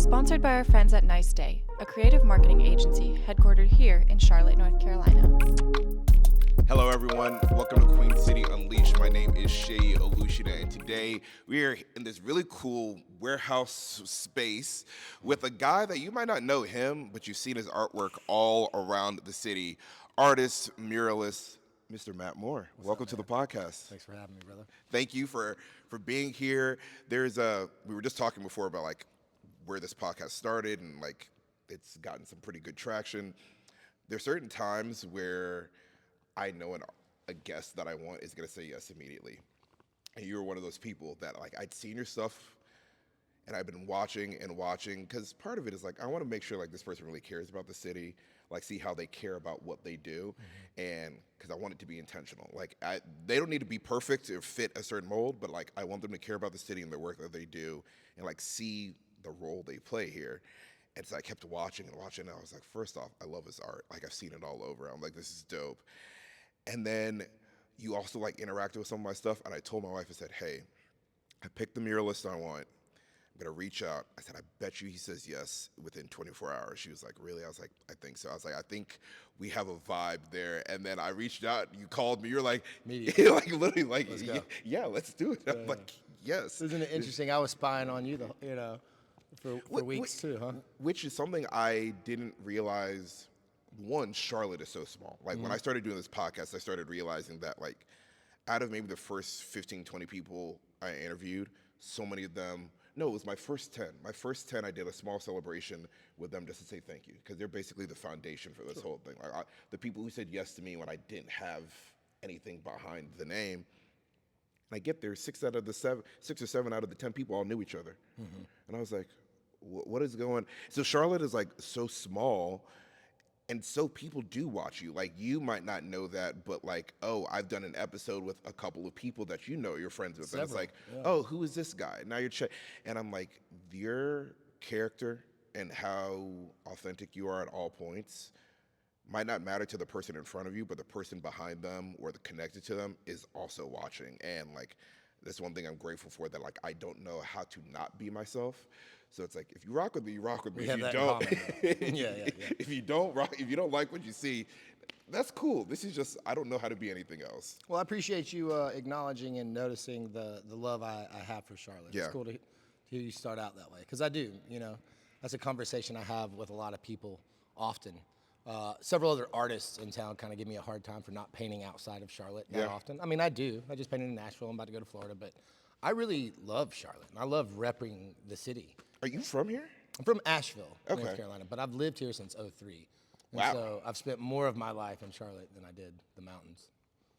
Sponsored by our friends at Nice Day, a creative marketing agency headquartered here in Charlotte, North Carolina. Hello, everyone. Welcome to Queen City Unleashed. My name is Shay Olushina, and today we are in this really cool warehouse space with a guy that you might not know him, but you've seen his artwork all around the city. Artist, muralist, Mr. Matt Moore. Welcome to the podcast. Thanks for having me, brother. Thank you for being here. We were just talking before about like where this podcast started, and like it's gotten some pretty good traction. There's certain times where I know a guest that I want is gonna say yes immediately. And you were one of those people that like I'd seen your stuff and I've been watching and watching, because part of it is like I want to make sure like this person really cares about the city, like see how they care about what they do, and because I want it to be intentional. Like they don't need to be perfect or fit a certain mold, but like I want them to care about the city and the work that they do, and like see the role they play here. And so I kept watching and watching, and I was like, first off, I love his art. Like I've seen it all over. I'm like, this is dope. And then you also like interacted with some of my stuff, and I told my wife, I said, hey, I picked the muralist I want. I'm gonna reach out. I said, I bet you he says yes within 24 hours. She was like, really? I was like, I think so. I was like, I think we have a vibe there. And then I reached out, you called me, you're like, like literally like, Let's go. yeah, let's do it. I'm like, yes. Isn't it interesting? I was spying on you, for weeks too, huh? Which is something I didn't realize. One, Charlotte is so small. Like when I started doing this podcast, I started realizing that like out of maybe the first 15, 20 people I interviewed, so many of them, no, it was my first 10. My first 10, I did a small celebration with them just to say thank you, because they're basically the foundation for this whole thing. Like the people who said yes to me when I didn't have anything behind the name, and I get there, 6 or 7 out of the 10 people all knew each other. And I was like, what is going? So Charlotte is like so small, and so people do watch you. Like you might not know that, but like, oh, I've done an episode with a couple of people that you know you're friends with. And it's like, oh, who is this guy? Now you're and I'm like, your character and how authentic you are at all points might not matter to the person in front of you, but the person behind them or the connected to them is also watching. And like, that's one thing I'm grateful for, that like I don't know how to not be myself. So it's like, if you rock with me, you rock with me. We have that in common. Yeah. If you don't like what you see, that's cool. This is just, I don't know how to be anything else. Well, I appreciate you acknowledging and noticing the love I have for Charlotte. Yeah. It's cool to hear you start out that way, because I do. That's a conversation I have with a lot of people often. Several other artists in town kind of give me a hard time for not painting outside of Charlotte that often. I mean, I do. I just painted in Nashville. I'm about to go to Florida, but I really love Charlotte, and I love repping the city. Are you from here? I'm from Asheville, North Carolina, but I've lived here since '03. And so I've spent more of my life in Charlotte than I did the mountains.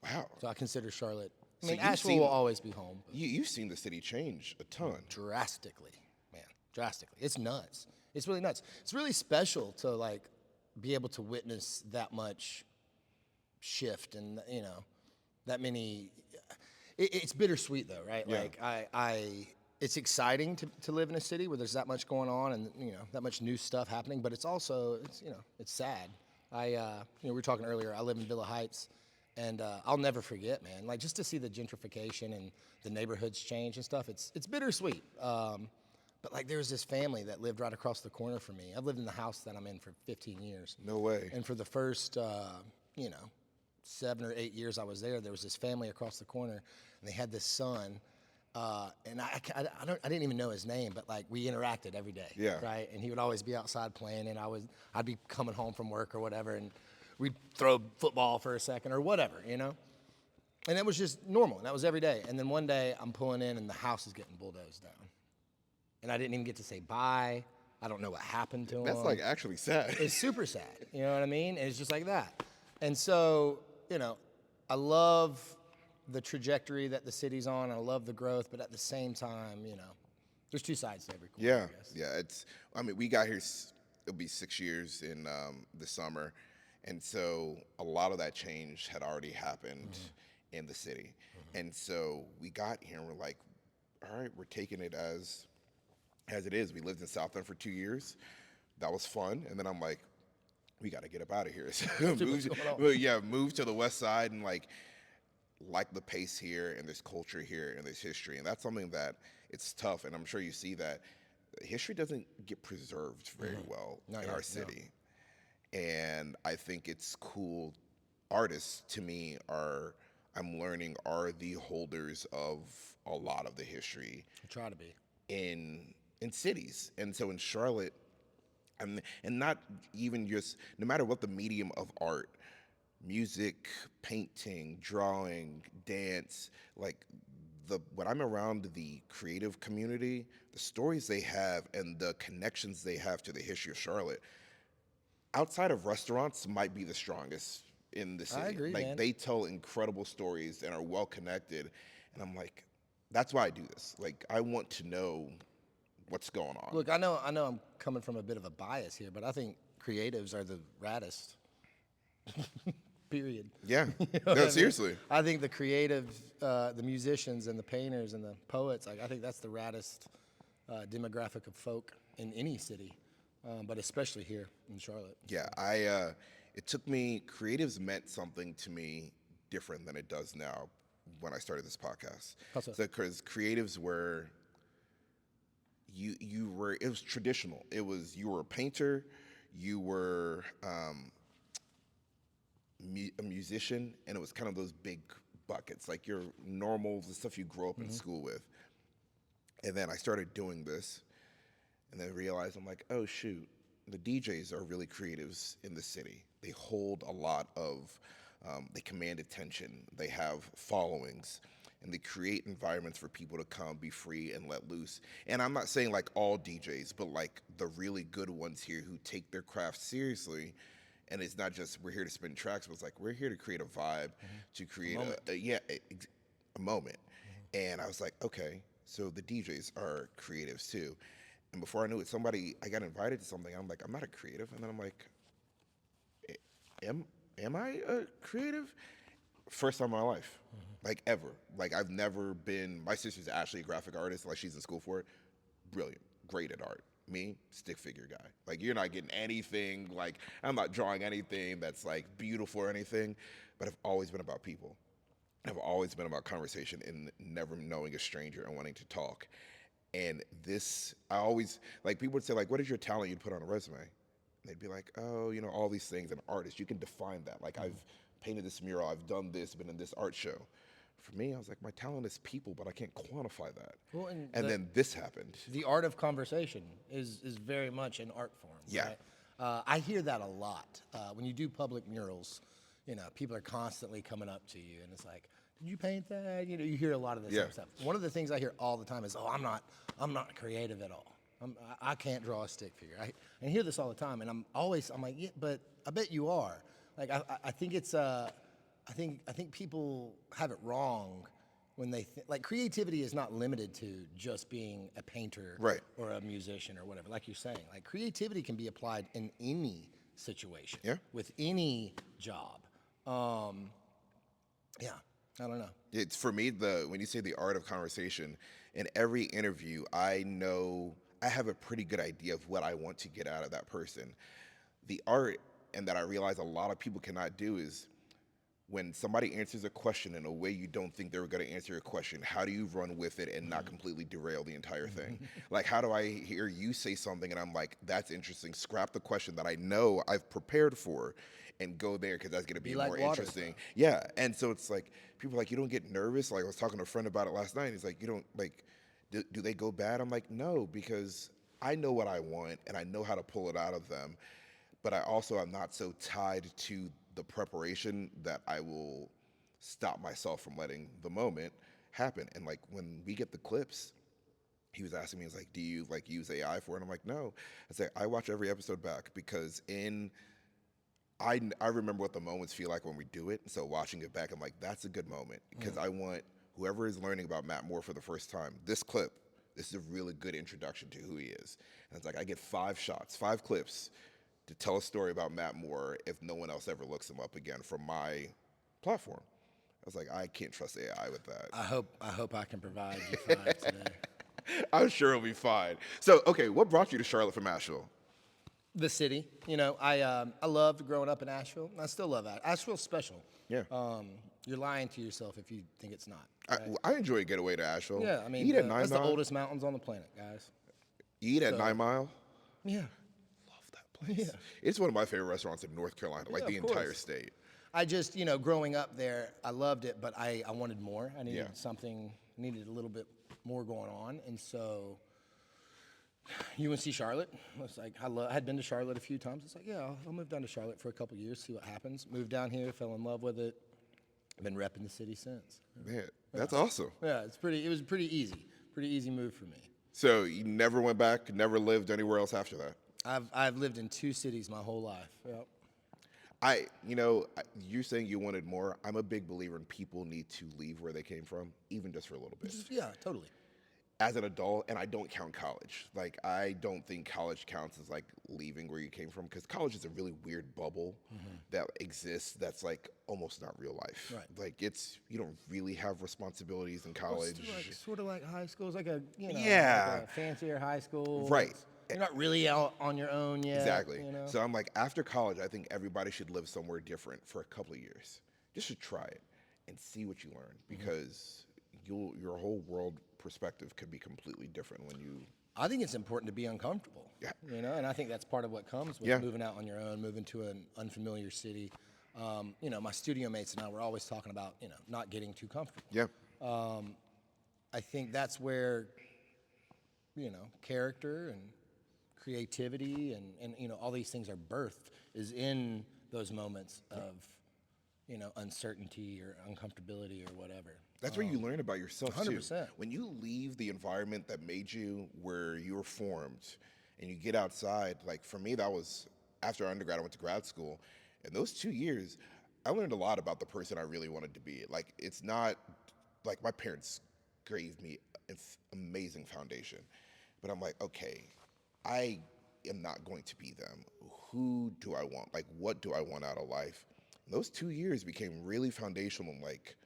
Wow. So I consider Charlotte, So you've Asheville seen- will always be home. But You've seen the city change a ton. drastically, man, drastically. It's nuts. It's really nuts. It's really special to like be able to witness that much shift and, that many. It's bittersweet though, right? Yeah. Like it's exciting to live in a city where there's that much going on and that much new stuff happening, but it's also it's sad. We were talking earlier. I live in Villa Heights, and I'll never forget, man. Like just to see the gentrification and the neighborhoods change and stuff. It's bittersweet. But like there was this family that lived right across the corner from me. I've lived in the house that I'm in for 15 years. No way. And for the first 7 or 8 years I was there was this family across the corner, and they had this son. And I didn't even know his name, but like we interacted every day, right? And he would always be outside playing, and I'd be coming home from work or whatever, and we'd throw football for a second or whatever, And it was just normal, and that was every day. And then one day I'm pulling in, and the house is getting bulldozed down, and I didn't even get to say bye. I don't know what happened to him. That's like actually sad. It's super sad, you know what I mean? And it's just like that. And so, I love the trajectory that the city's on. I love the growth, but at the same time, there's two sides to every coin. Yeah. We got here, it'll be 6 years in the summer. And so a lot of that change had already happened in the city. And so we got here and we're like, all right, we're taking it as it is. We lived in South End for 2 years. That was fun. And then I'm like, we got to get up out of here. So move to the west side and like the pace here, and there's culture here, and there's history. And that's something that it's tough. And I'm sure you see that history doesn't get preserved very well Not in yet, our no. city. And I think it's cool. Artists, to me, I'm learning, are the holders of a lot of the history I try to be. in cities. And so in Charlotte, and not even just, no matter what the medium of art, music, painting, drawing, dance, like when I'm around the creative community, the stories they have and the connections they have to the history of Charlotte, outside of restaurants, might be the strongest in the city. I agree, Like man. they tell incredible stories and are well connected, and I'm like, that's why I do this. Like I want to know what's going on. Look, I know I'm coming from a bit of a bias here, but I think creatives are the raddest. Period. Yeah, You know no, what I mean? seriously. I think the creative, the musicians and the painters and the poets, like I think that's the raddest demographic of folk in any city, but especially here in Charlotte. Yeah, it took me, creatives meant something to me different than it does now when I started this podcast. How so? Because creatives were, you were, it was traditional. It was, you were a painter, you were a musician, and it was kind of those big buckets, like your normal, the stuff you grow up in school with. And then I started doing this, and then realized, I'm like, oh shoot, the DJs are really creatives in the city. They hold a lot of, they command attention, they have followings, and they create environments for people to come, be free, and let loose. And I'm not saying like all DJs, but like the really good ones here who take their craft seriously. And it's not just we're here to spin tracks, but it's like we're here to create a vibe, to create a moment. And I was like, okay, so the DJs are creatives too. And before I knew it, I got invited to something. I'm like, I'm not a creative. And then I'm like, am I a creative? First time in my life, like ever. Like I've never been, my sister's actually a graphic artist, like she's in school for it. Brilliant, great at art. Me, stick figure guy. Like you're not getting anything, like I'm not drawing anything that's like beautiful or anything, but I've always been about people. I've always been about conversation and never knowing a stranger and wanting to talk. And this, I always, like people would say like, what is your talent you'd put on a resume? And they'd be like, oh, all these things. An artist, you can define that. Like I've painted this mural, I've done this, been in this art show. For me, I was like, my talent is people, but I can't quantify that. Well, and then this happened. The art of conversation is very much an art form. Yeah. Right? I hear that a lot. When you do public murals, people are constantly coming up to you, and it's like, did you paint that? You hear a lot of this Yeah. type of stuff. One of the things I hear all the time is, oh, I'm not creative at all. I can't draw a stick figure. I hear this all the time, and I'm like, yeah, but I bet you are. Like, I think it's, I think people have it wrong when they like creativity is not limited to just being a painter Right. or a musician or whatever. Like you're saying, like creativity can be applied in any situation, Yeah. with any job. Yeah, I don't know. It's for me, when you say the art of conversation, in every interview, I know I have a pretty good idea of what I want to get out of that person. The art, and that I realize a lot of people cannot do, is when somebody answers a question in a way you don't think they were going to answer a question, how do you run with it and not completely derail the entire thing? Like, how do I hear you say something and I'm like, that's interesting, scrap the question that I know I've prepared for and go there because that's going to be like more water, interesting. Yeah, and so it's like, people are like, you don't get nervous? Like, I was talking to a friend about it last night. He's like, you don't, like, do they go bad? I'm like, no, because I know what I want and I know how to pull it out of them. But I also am not so tied to the preparation that I will stop myself from letting the moment happen. And like when we get the clips, he was asking me, he's like, do you like use AI for it? And I'm like, no. I say, I watch every episode back because I remember what the moments feel like when we do it. So watching it back, I'm like, that's a good moment because I want whoever is learning about Matt Moore for the first time, this is a really good introduction to who he is. And it's like, I get 5 shots, 5 clips to tell a story about Matt Moore if no one else ever looks him up again from my platform. I was like, I can't trust AI with that. I hope I can provide you 5 today. I'm sure it'll be fine. So, okay, what brought you to Charlotte from Asheville? The city, I loved growing up in Asheville. I still love that. Asheville's special. Yeah. You're lying to yourself if you think it's not. I enjoy a getaway to Asheville. Yeah, I mean, Eat at Nine that's the Mile. oldest mountains on the planet, guys. You eat at So- 9 Mile? Yeah. Love that place. It's one of my favorite restaurants in North Carolina, like Yeah, the of entire course. state. I just, growing up there, I loved it, but I wanted more. I needed Yeah. something, needed a little bit more going on. And so UNC Charlotte, was like, I had been to Charlotte a few times. It's like, yeah, I'll move down to Charlotte for a couple years, see what happens. Moved down here, fell in love with it. I've been repping the city since. Man, that's awesome. Yeah, it was pretty easy move for me. So you never went back, never lived anywhere else after that? I've lived in 2 cities my whole life. Yep. You're saying you wanted more. I'm a big believer in people need to leave where they came from, even just for a little bit. Yeah, totally. As an adult, and I don't count college. Like, I don't think college counts as like leaving where you came from, because college is a really weird bubble that exists that's like almost not real life. Right. Like, you don't really have responsibilities in college. Sort of like high school. It's like a Yeah. like a fancier high school. Right. You're not really out on your own yet. Exactly. So I'm like, after college, I think everybody should live somewhere different for a couple of years, just to try it and see what you learn, because your whole world perspective could be completely different when you. I think it's important to be uncomfortable. Yeah. And I think that's part of what comes with Yeah. moving out on your own, moving to an unfamiliar city. My studio mates and I were always talking about, not getting too comfortable. Yeah. I think that's where, character and creativity and all these things are birthed, is in those moments of, uncertainty or uncomfortability or whatever. That's where you learn about yourself too. 100%. When you leave the environment that made you where you were formed, and you get outside, like for me, that was after undergrad, I went to grad school. And those 2 years, I learned a lot about the person I really wanted to be. Like, it's not like my parents gave me an amazing foundation, but I'm like, okay, I am not going to be them. Who do I want? Like, what do I want out of life? And those 2 years became really foundational. I'm like,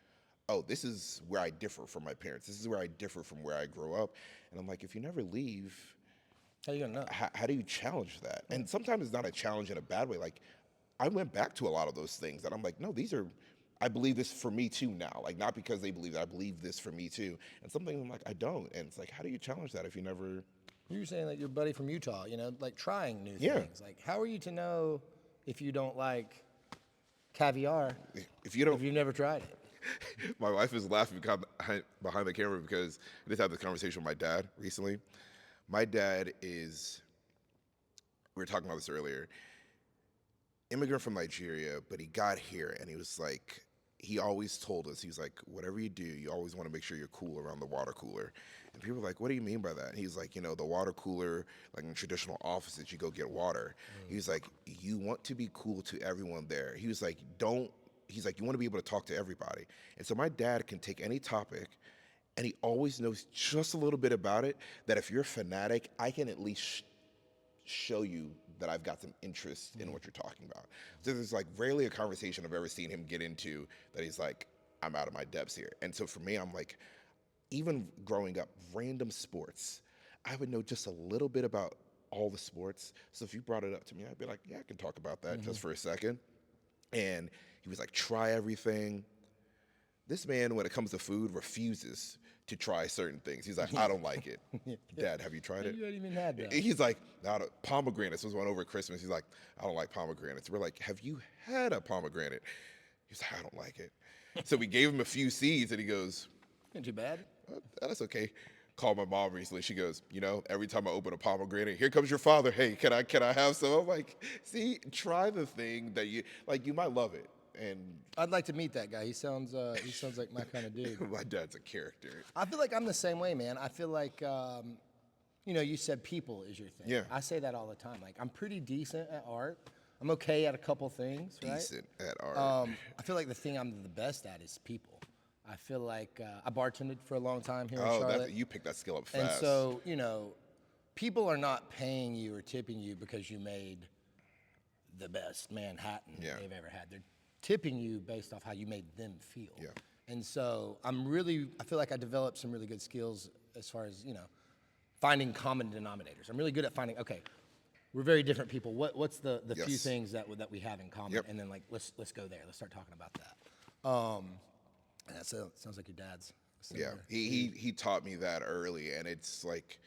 oh, this is where I differ from my parents. This is where I differ from where I grew up. And I'm like, if you never leave, How you gonna know? how do you challenge that? And sometimes it's not a challenge in a bad way. Like, I went back to a lot of those things that I'm like, no, I believe this for me too now. Like, not because they believe it, I believe this for me too. And something I'm like, I don't. And it's like, how do you challenge that if you never? You were saying like your buddy from Utah, like trying new Yeah. things. Like, how are you to know if you don't like caviar If you don't, if you've never tried it? my wife is laughing behind the camera because I just had this conversation with my dad recently. My dad is, we were talking about this earlier, immigrant from Nigeria, but he got here and he was like, he always told us, he was like, whatever you do, you always want to make sure you're cool around the water cooler. And people were like, what do you mean by that? And he's like, the water cooler, like in traditional offices, you go get water. He was like, you want to be cool to everyone there. He was like, he's like, you want to be able to talk to everybody. And so my dad can take any topic, and he always knows just a little bit about it, that if you're a fanatic, I can at least show you that I've got some interest in what you're talking about. So there's like rarely a conversation I've ever seen him get into that he's like, I'm out of my depths here. And so for me, I'm like, even growing up, random sports, I would know just a little bit about all the sports. So if you brought it up to me, I'd be like, yeah, I can talk about that just for a second. And he was like, try everything. This man, when it comes to food, refuses to try certain things. He's like, I don't like it. Dad, have you tried it? You hadn't even had that. He's like, pomegranates was one over Christmas. He's like, I don't like pomegranates. We're like, have you had a pomegranate? He's like, I don't like it. So we gave him a few seeds, and he goes, Not too bad. that's okay. Called my mom recently. She goes, every time I open a pomegranate, here comes your father. Hey, can I have some? I'm like, see, try the thing that you might love it. And I'd like to meet that guy. He sounds like my kind of dude. my dad's a character. I feel like I'm the same way, man. I feel like, you said people is your thing. Yeah. I say that all the time. Like, I'm pretty decent at art. I'm okay at a couple things, right? Decent at art. I feel like the thing I'm the best at is people. I feel like I bartended for a long time here in Oh, Charlotte. you picked that skill up fast. And so, people are not paying you or tipping you because you made the best Manhattan they've ever had. They're tipping you based off how you made them feel. Yeah. And so I feel like I developed some really good skills as far as, finding common denominators. I'm really good at finding, okay, we're very different people. What's the few Yes. things that we have in common? Yep. And then let's go there. Let's start talking about that. And that sounds like your dad's. Yeah, he taught me that early, and it's like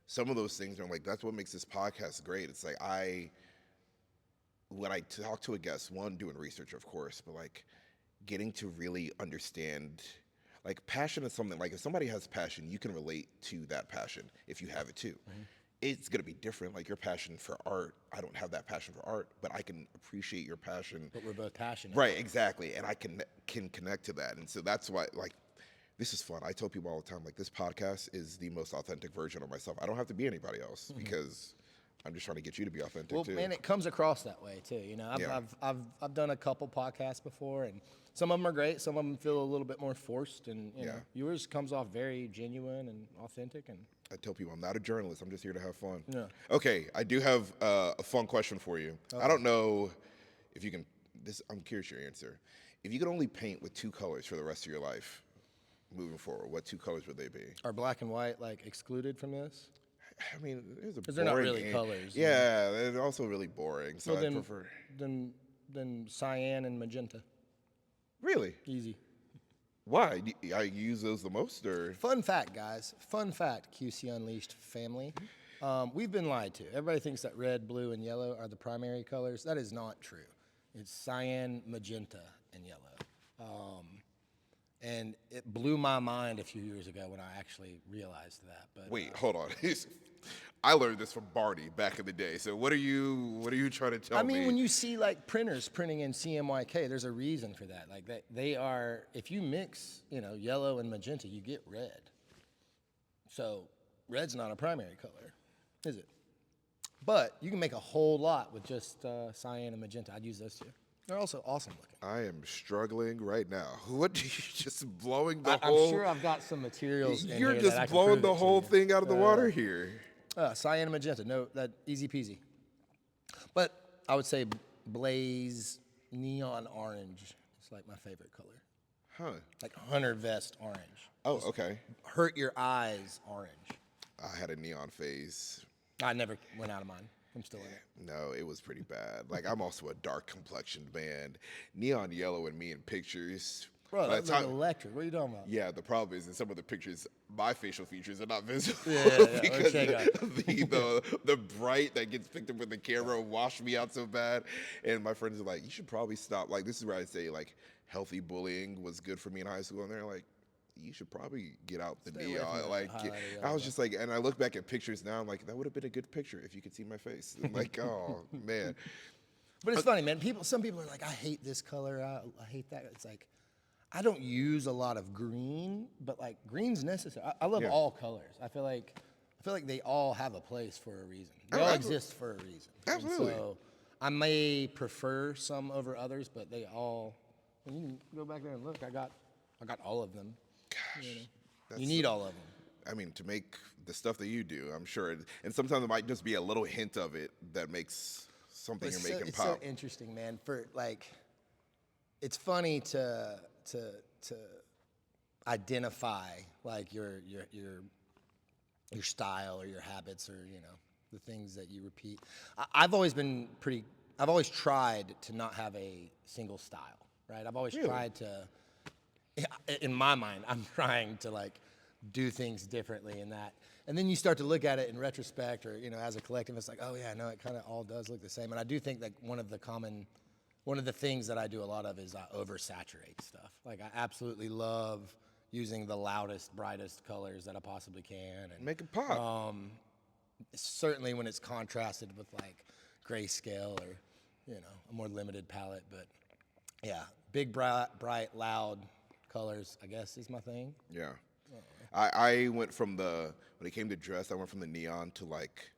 some of those things are like, that's what makes this podcast great. It's like when I talk to a guest, one, doing research, of course, but like getting to really understand, like passion is something, like if somebody has passion, you can relate to that passion if you have it too. It's gonna be different. Like your passion for art, I don't have that passion for art, but I can appreciate your passion. But we're both passionate. Right, exactly, and I can connect to that, and so that's why like this is fun. I tell people all the time like this podcast is the most authentic version of myself. I don't have to be anybody else because I'm just trying to get you to be authentic Well, too. man, it comes across that way too. You know, Yeah. I've done a couple podcasts before, and some of them are great. Some of them feel a little bit more forced, and you know, yours comes off very genuine and authentic. And I tell people I'm not a journalist. I'm just here to have fun. Yeah. Okay, I do have a fun question for you. I don't know if you can. I'm curious your answer. If you could only paint with 2 colors for the rest of your life, moving forward, what 2 colors would they be? are black and white like excluded from this? I mean, there's a Because they're not boring really colors. Yeah, they're also really boring. So Well, I prefer. then cyan and magenta. Really? Easy. Why? I use those the most, or Fun fact, guys. Fun fact, QC Unleashed family. We've been lied to. Everybody thinks that red, blue, and yellow are the primary colors. That is not true. It's cyan, magenta, and yellow. And it blew my mind a few years ago when I actually realized that. But wait, hold on. I learned this from Barney back in the day. So what are you trying to tell me? I mean, when you see like printers printing in CMYK, there's a reason for that. Like they are, if you mix, you know, yellow and magenta, you get red. So red's not a primary color, is it? But you can make a whole lot with just cyan and magenta. I'd use those two. They're also awesome looking. I am struggling right now. What? You just blowing the I'm whole? sure I've got some materials in You're here just that I can blowing prove the it to whole you. thing out of the water here. Cyan and magenta, no, that easy peasy. But I would say blaze neon orange is like my favorite color. Huh. Like hunter vest orange. Oh, okay. Hurt your eyes orange. I had a neon phase. I never went out of mine. I'm still in it. No, it was pretty bad. Like I'm also a dark complexioned man. Neon yellow and me in pictures. Bro, By that's the like time- electric. What are you talking about? Yeah, the problem is in some of the pictures, my facial features are not visible Yeah, because check out. the bright that gets picked up with the camera washed me out so bad. And my friends are like, you should probably stop. Like this is where I say like healthy bullying was good for me in high school, and they're like, you should probably get out the Stay away from neon. that Like highlighter I yellow. was just like, and I look back at pictures now, I'm like, that would have been a good picture if you could see my face. I'm like, oh man. But it's funny, man. Some people are like, I hate this color. I hate that. It's like, I don't use a lot of green, but like green's necessary. I love Yeah. all colors. I feel like they all have a place for a reason. They Oh, all absolutely. exist for a reason. And Absolutely. so I may prefer some over others, but they all. And you can go back there and look. I got all of them. Gosh. You need all of them. I mean, to make the stuff that you do, I'm sure, and sometimes it might just be a little hint of it that makes something you're making It's pop. so interesting, man. For like, it's funny to identify like your style or your habits or the things that you repeat. I've always been I've always tried to not have a single style, right? I've always Really? tried to. In my mind, I'm trying to like do things differently in that. And then you start to look at it in retrospect or, as a collective, it's like, oh yeah, no, it kind of all does look the same. And I do think that one of the things that I do a lot of is I oversaturate stuff. Like I absolutely love using the loudest, brightest colors that I possibly can. And Make it pop. certainly when it's contrasted with like grayscale or, a more limited palette. But yeah, big, bright, loud colors, I guess, is my thing. Yeah. I went from when it came to dress, I went from the neon to like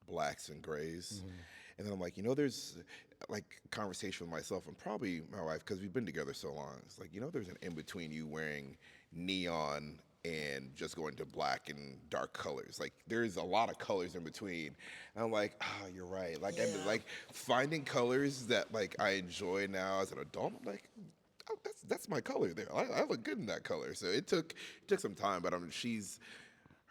blacks and grays. Mm-hmm. And then I'm like, there's like conversation with myself and probably my wife, because we've been together so long. It's like, there's an in between you wearing neon and just going to black and dark colors. Like there's a lot of colors in between. And I'm like, you're right. Like Yeah. and like finding colors that like I enjoy now as an adult. I'm like, oh, that's my color there. I look good in that color. So it took some time, but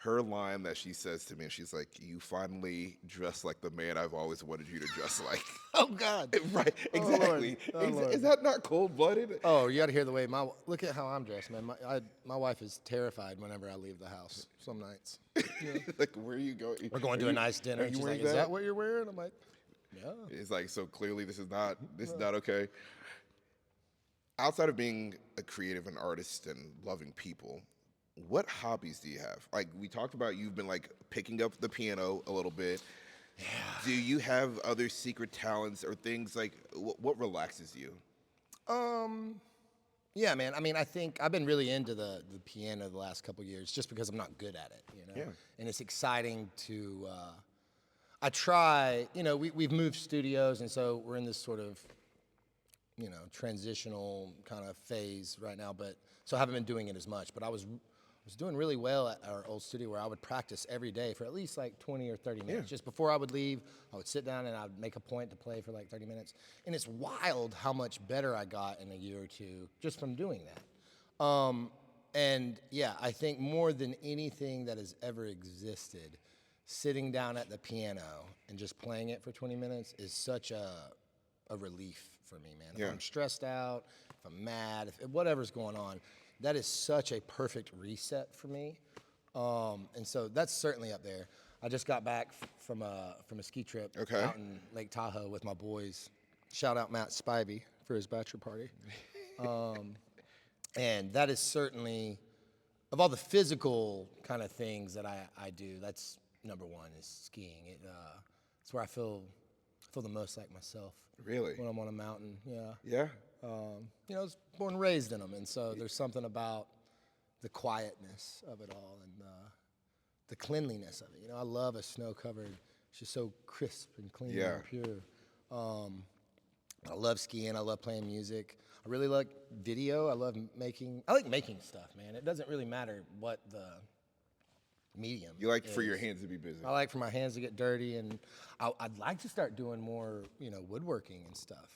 her line that she says to me, and she's like, "You finally dress like the man I've always wanted you to dress like." Oh God. Right, Oh, Lord. exactly. Oh, Lord. Is that not cold-blooded? Oh, you got to hear the way look at how I'm dressed, man. My wife is terrified whenever I leave the house. Some nights. Like, where are you going? We're going to a nice dinner, Are and you she's like, wearing "Is that what you're wearing?" I'm like, "Yeah." It's like, so clearly this is not okay. Outside of being a creative and artist and loving people, what hobbies do you have? Like, we talked about, you've been like picking up the piano a little bit. Yeah. Do you have other secret talents or things like what relaxes you? Yeah, man. I mean, I think I've been really into the piano the last couple years, just because I'm not good at it, you know. Yeah. And it's exciting to. I try. You know, we've moved studios, and so we're in this sort of, you know, transitional kind of phase right now. But so I haven't been doing it as much. But I was doing really well at our old studio, where I would practice every day for at least like 20 or 30 minutes. Yeah. Just before I would leave, I would sit down and I'd make a point to play for like 30 minutes. And it's wild how much better I got in a year or two just from doing that. And yeah, I think more than anything that has ever existed, sitting down at the piano and just playing it for 20 minutes is such a relief for me, man. Yeah. If I'm stressed out, if I'm mad, if whatever's going on, that is such a perfect reset for me. And so that's certainly up there. I just got back from a ski trip out in Lake Tahoe with my boys. Shout out Matt Spivey for his bachelor party. And that is certainly, of all the physical kind of things that I do, that's number one is skiing. It's where I feel the most like myself. Really? When I'm on a mountain, yeah. Yeah. You know, I was born and raised in them, and so there's something about the quietness of it all and the cleanliness of it. You know, I love a snow-covered, it's just so crisp and clean and pure. I love skiing. I love playing music. I really like video. I like making stuff, man. It doesn't really matter what the medium. You like is. for your hands to be busy. I like for my hands to get dirty, and I'd like to start doing more, you know, woodworking and stuff.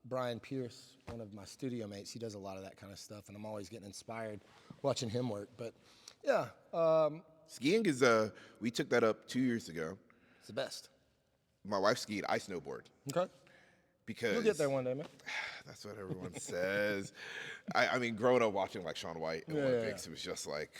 Brian Pierce, one of my studio mates, he does a lot of that kind of stuff, and I'm always getting inspired watching him work. But yeah, Skiing is we took that up 2 years ago. it's the best. My wife skied, I snowboard. Okay, Because you'll get there one day, man. that's what everyone says. I mean, growing up watching like Shaun White in Olympics, it was just like,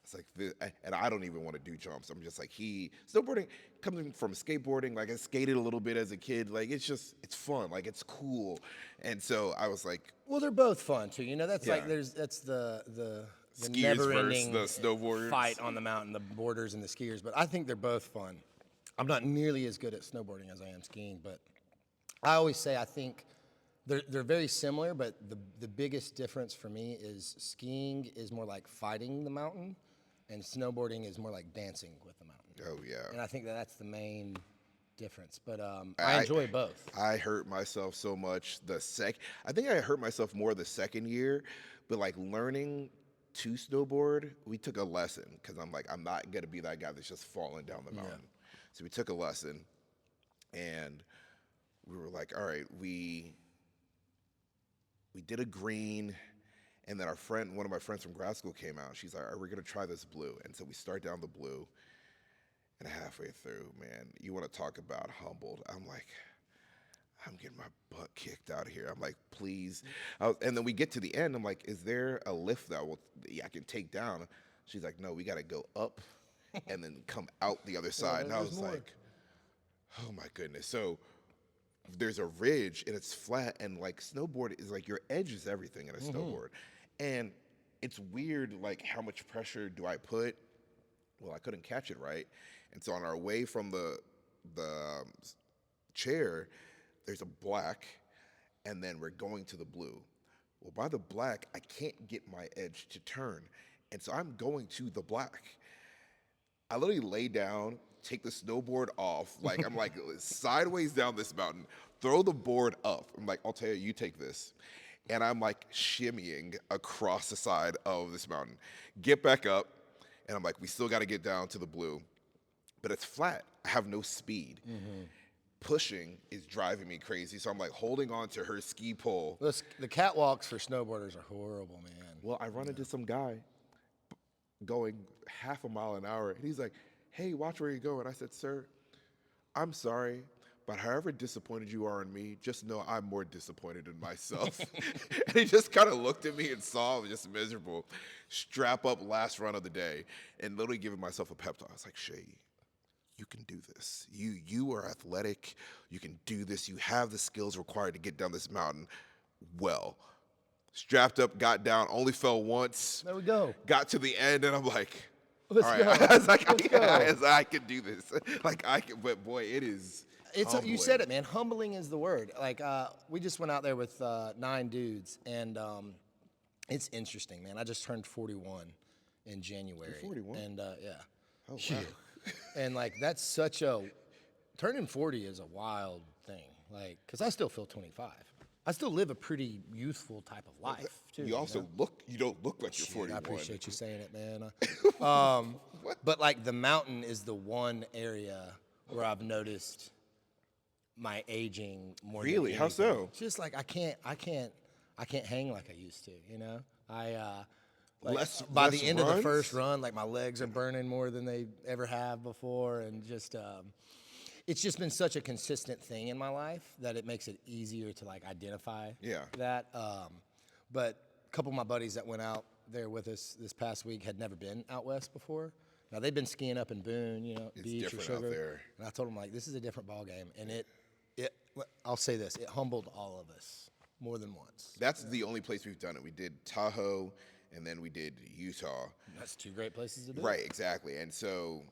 it's like this, and I don't even want to do jumps. I'm just like, snowboarding comes from skateboarding. Like I skated a little bit as a kid. Like it's fun. Like it's cool. And so I was like, Well, they're both fun too. You know, that's Yeah. like that's the skiers never-ending versus the snowboarders. fight on the mountain, the boarders and the skiers. But I think they're both fun. I'm not nearly as good at snowboarding as I am skiing, but I always say I think they're very similar. But the biggest difference for me is skiing is more like fighting the mountain, and snowboarding is more like dancing with the mountain. Oh yeah. And I think that's the main difference. But I enjoy both. I hurt myself so much I think I hurt myself more the second year, but like learning to snowboard, we took a lesson because I'm like, I'm not gonna be that guy that's just falling down the mountain. So we took a lesson, and we were like, all right, we did a green, and then one of my friends from grad school came out. She's like, all right, we're gonna try this blue. And so we start down the blue, and halfway through, man, you wanna talk about humbled. I'm like, I'm getting my butt kicked out of here. I'm like, please. And then we get to the end. I'm like, is there a lift that I can take down? She's like, no, we got to go up and then come out the other side. And I was like, oh my goodness. So there's a ridge and it's flat, and like snowboard is like your edge is everything in a snowboard. And it's weird, like how much pressure do I put? Well, I couldn't catch it right. And so on our way from the chair, there's a black, and then we're going to the blue. Well, by the black, I can't get my edge to turn. And so I'm going to the black. I literally lay down, take the snowboard off, like I'm like sideways down this mountain, throw the board up. I'm like, I'll tell you, you take this. And I'm like shimmying across the side of this mountain. Get back up, and I'm like, we still gotta get down to the blue. But it's flat, I have no speed. Pushing is driving me crazy. So I'm like holding on to her ski pole. The catwalks for snowboarders are horrible, man. Well, I run into some guy. going half a mile an hour. And he's like, hey, watch where you go. And I said, sir, I'm sorry, but however disappointed you are in me, just know I'm more disappointed in myself. And he just kind of looked at me and saw I was just miserable. Strap up, last run of the day, and literally giving myself a pep talk. I was like, Shay, you can do this. You are athletic. You can do this. You have the skills required to get down this mountain well. Strapped up, got down, only fell once. There we go. Got to the end, and I'm like, Let's all right. go. I was like, Let's go. I can do this. Like, I can, but boy, it is It's humbling. you said it, man. Humbling is the word. Like we just went out there with 9 dudes, and it's interesting, man. I just turned 41 in January. You're 41? And yeah. Oh, wow. And like that's such a turning 40 is a wild thing. Like, cause I still feel 25. I still live a pretty youthful type of life too. You also know? you don't look like you're Shit, 41. I appreciate you saying it, man. But like the mountain is the one area where I've noticed my aging more. Really? Than How anything. so? It's just like I can't hang like I used to. You know, like by less the end of the runs? first run, like my legs are burning more than they ever have before, and just it's just been such a consistent thing in my life that it makes it easier to like identify that. But a couple of my buddies that went out there with us this past week had never been out west before. Now they've been skiing up in Boone, you know, It's beach or different sugar. out there. And I told them like, this is a different ball game, and I'll say this, it humbled all of us more than once. That's the only place we've done it. We did Tahoe, and then we did Utah. That's 2 great places to do it. Right, exactly. And so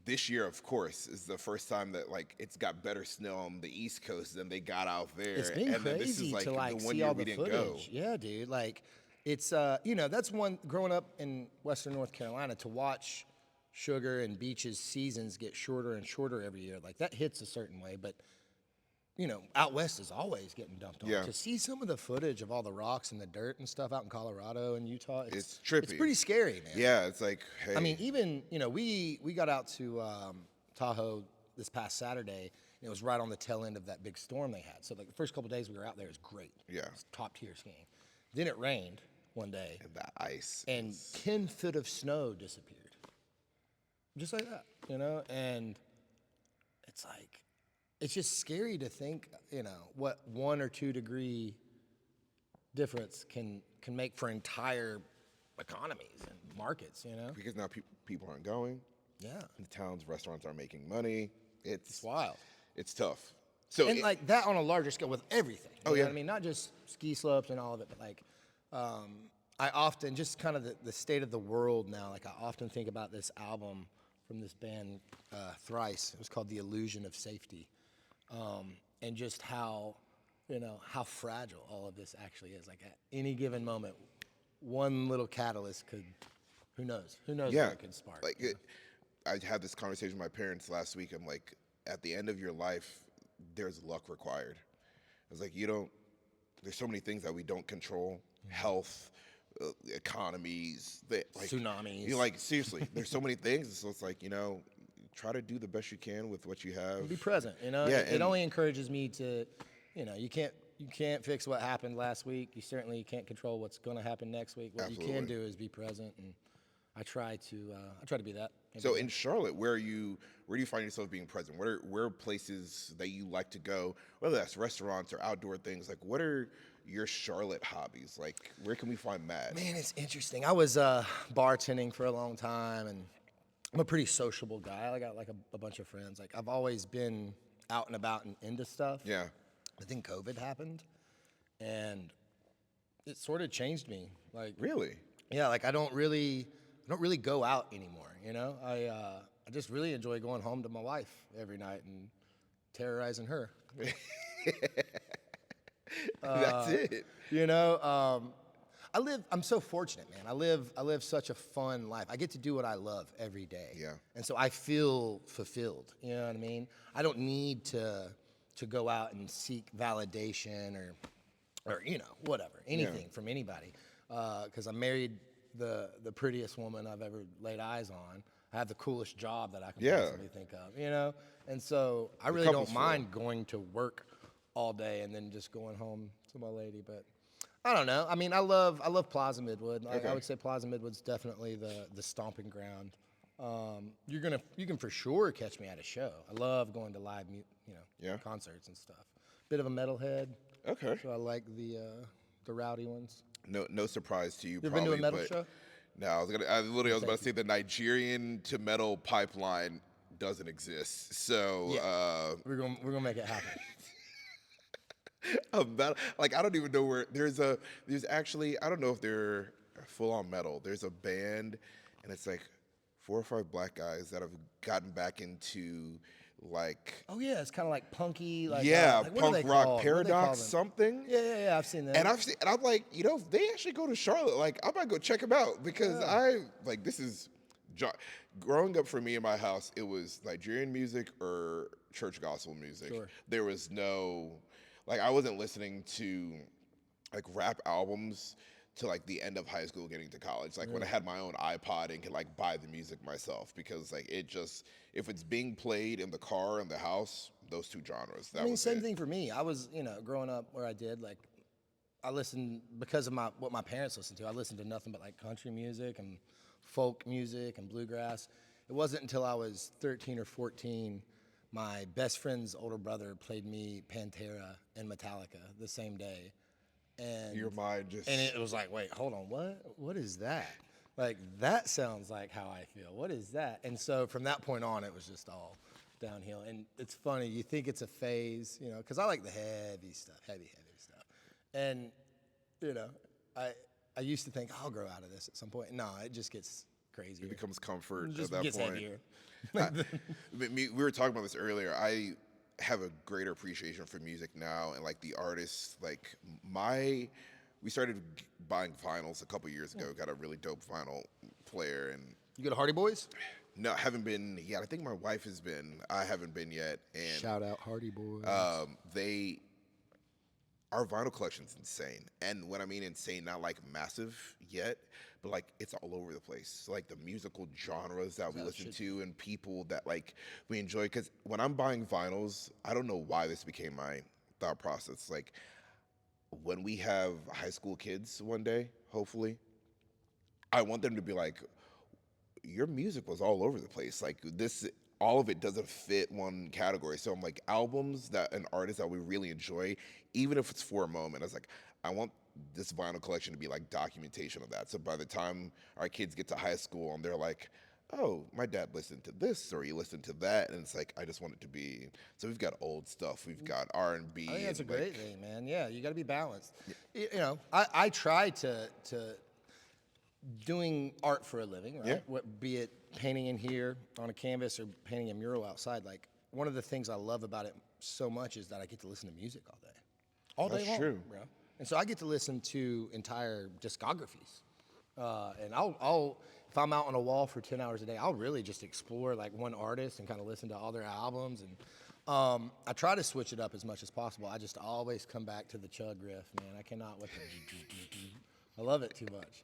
this year, of course, is the first time that like it's got better snow on the East Coast than they got out there. It's been and then this crazy is like to like the one see year all we the didn't footage. go. Yeah, dude. Like it's you know, that's one growing up in Western North Carolina to watch Sugar and Beach's seasons get shorter and shorter every year. Like that hits a certain way, but you know, out west is always getting dumped on. Yeah. To see some of the footage of all the rocks and the dirt and stuff out in Colorado and Utah, It's trippy. It's pretty scary, man. Yeah, it's like, hey. I mean, even, you know, we got out to Tahoe this past Saturday, and it was right on the tail end of that big storm they had. So like the first couple days we were out there, it was great. Yeah. It was top tier skiing. Then it rained one day, and that ice. and 10 foot of snow disappeared. Just like that, you know? And it's like, it's just scary to think, you know, what 1 or 2 degree difference can make for entire economies and markets, you know? Because now people aren't going. Yeah. The towns, restaurants aren't making money. It's wild. It's tough. So And like that on a larger scale with everything. You know yeah. what I mean? Not just ski slopes and all of it, but like I often, just kind of the state of the world now, like I often think about this album from this band, Thrice. It was called The Illusion of Safety. And just how, you know, how fragile all of this actually is. Like at any given moment, one little catalyst could, who knows what it could spark. Like I had this conversation with my parents last week. I'm like, at the end of your life, there's luck required. I was like, there's so many things that we don't control. Health, economies, like Tsunamis. You're like, seriously, there's so many things. So it's like, you know, try to do the best you can with what you have. Be present, you know? Yeah, It only encourages me to, you know, you can't fix what happened last week. You certainly can't control what's going to happen next week. What you can Absolutely. do is be present, and I try to be that. So in Charlotte, where do you find yourself being present? Where are places that you like to go, whether that's restaurants or outdoor things? Like, what are your Charlotte hobbies? Like, where can we find Matt? Man, it's interesting. I was bartending for a long time, and I'm a pretty sociable guy. I got like a bunch of friends. Like I've always been out and about and into stuff. Yeah. I think COVID happened, and it sort of changed me. Like Really? yeah, like I don't really go out anymore. You know, I just really enjoy going home to my wife every night and terrorizing her. That's it. You know, I'm so fortunate, man. I live such a fun life. I get to do what I love every day. Yeah. And so I feel fulfilled. You know what I mean? I don't need to go out and seek validation or you know, whatever, anything from anybody. Because I'm married the prettiest woman I've ever laid eyes on. I have the coolest job that I can possibly think of, you know? And so I really don't mind going to work all day and then just going home to my lady. But I don't know. I mean, I love Plaza Midwood. I Okay. would say Plaza Midwood's definitely the stomping ground. You can for sure catch me at a show. I love going to live, Yeah. concerts and stuff. Bit of a metalhead, Okay. so I like the rowdy ones. No surprise to you You ever been to a probably, metal but show? no, I was about Thank to say the Nigerian to metal pipeline doesn't exist. So Yeah, we're gonna make it happen. like I don't even know where there's actually I don't know if they're full on metal. There's a band and it's like 4 or 5 black guys that have gotten back into like Oh yeah, it's kind of like punky, yeah, like what are punk they rock called? What do they call paradox them? something. Yeah, I've seen And them. I'm like, they actually go to Charlotte. Like, I might go check them out because Yeah. I like this is growing up for me in my house. It was Nigerian music or church gospel music. Sure. There was no like I wasn't listening to like rap albums to like the end of high school getting to college. Like when I had my own iPod and could like buy the music myself because like it just if it's being played in the car in the house, those two genres. That I mean, was same it. thing for me. I was, growing up where I did, like, I listened because of what my parents listened to. I listened to nothing but like country music and folk music and bluegrass. It wasn't until I was 13 or 14, my best friend's older brother played me Pantera and Metallica the same day, and Your mind just and it was like, wait, hold on, what? What is that? Like that sounds like how I feel. What is that? And so from that point on, it was just all downhill. And it's funny, you think it's a phase, because I like the heavy stuff, heavy stuff. And you know, I I used to think I'll grow out of this at some point. No, it just gets crazier. it becomes comfort It at just that gets point. heavier. We were talking about this earlier. I have a greater appreciation for music now and like the artists. Like we started buying vinyls a couple years ago. Got a really dope vinyl player, and You go to Hardy Boys? no, haven't been yet. I think my wife has been. I haven't been yet, and Shout out Hardy Boys. they our vinyl collection's insane. And when I mean insane, not like massive yet, but like it's all over the place. Like the musical genres that we listen to and people that like we enjoy. Because when I'm buying vinyls, I don't know why this became my thought process. Like when we have high school kids one day, hopefully, I want them to be like, your music was all over the place. Like this, all of it doesn't fit one category. So I'm like, albums that an artist that we really enjoy, even if it's for a moment, I was like, I want this vinyl collection to be like documentation of that. So by the time our kids get to high school and they're like, oh, my dad listened to this or he listened to that, and it's like I just want it to be. So we've got old stuff, we've got R&B. I think that's a and like, great thing, man. Yeah, you got to be balanced. I try to doing art for a living, right? Yeah. Be it painting in here on a canvas or painting a mural outside. Like one of the things I love about it so much is that I get to listen to music all day That's long, true. bro. And so I get to listen to entire discographies. And I'll if I'm out on a wall for 10 hours a day, I'll really just explore like one artist and kind of listen to all their albums. And I try to switch it up as much as possible. I just always come back to the chug riff, man. I cannot with the I love it too much.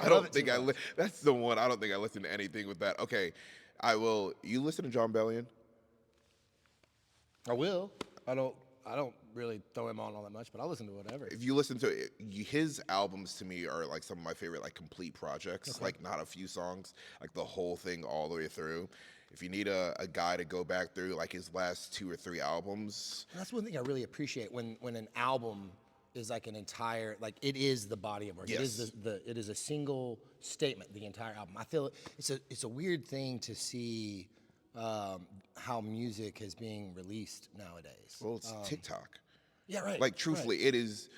I love don't it think too I. much. That's the one. I don't think I listen to anything with that. Okay, I will. You listen to John Bellion? I will. I don't really throw him on all that much, but I'll listen to whatever. If you listen to his albums, to me are like some of my favorite like complete projects. Like not a few songs, like the whole thing all the way through. If you need a guy to go back through like his last 2 or 3 albums, And that's one thing I really appreciate when an album is like an entire like it is the body of work. It Yes. is it is a single statement. The entire album. I feel it's a weird thing to see how music is being released nowadays. well, it's TikTok. Yeah, right. Like truthfully, it is.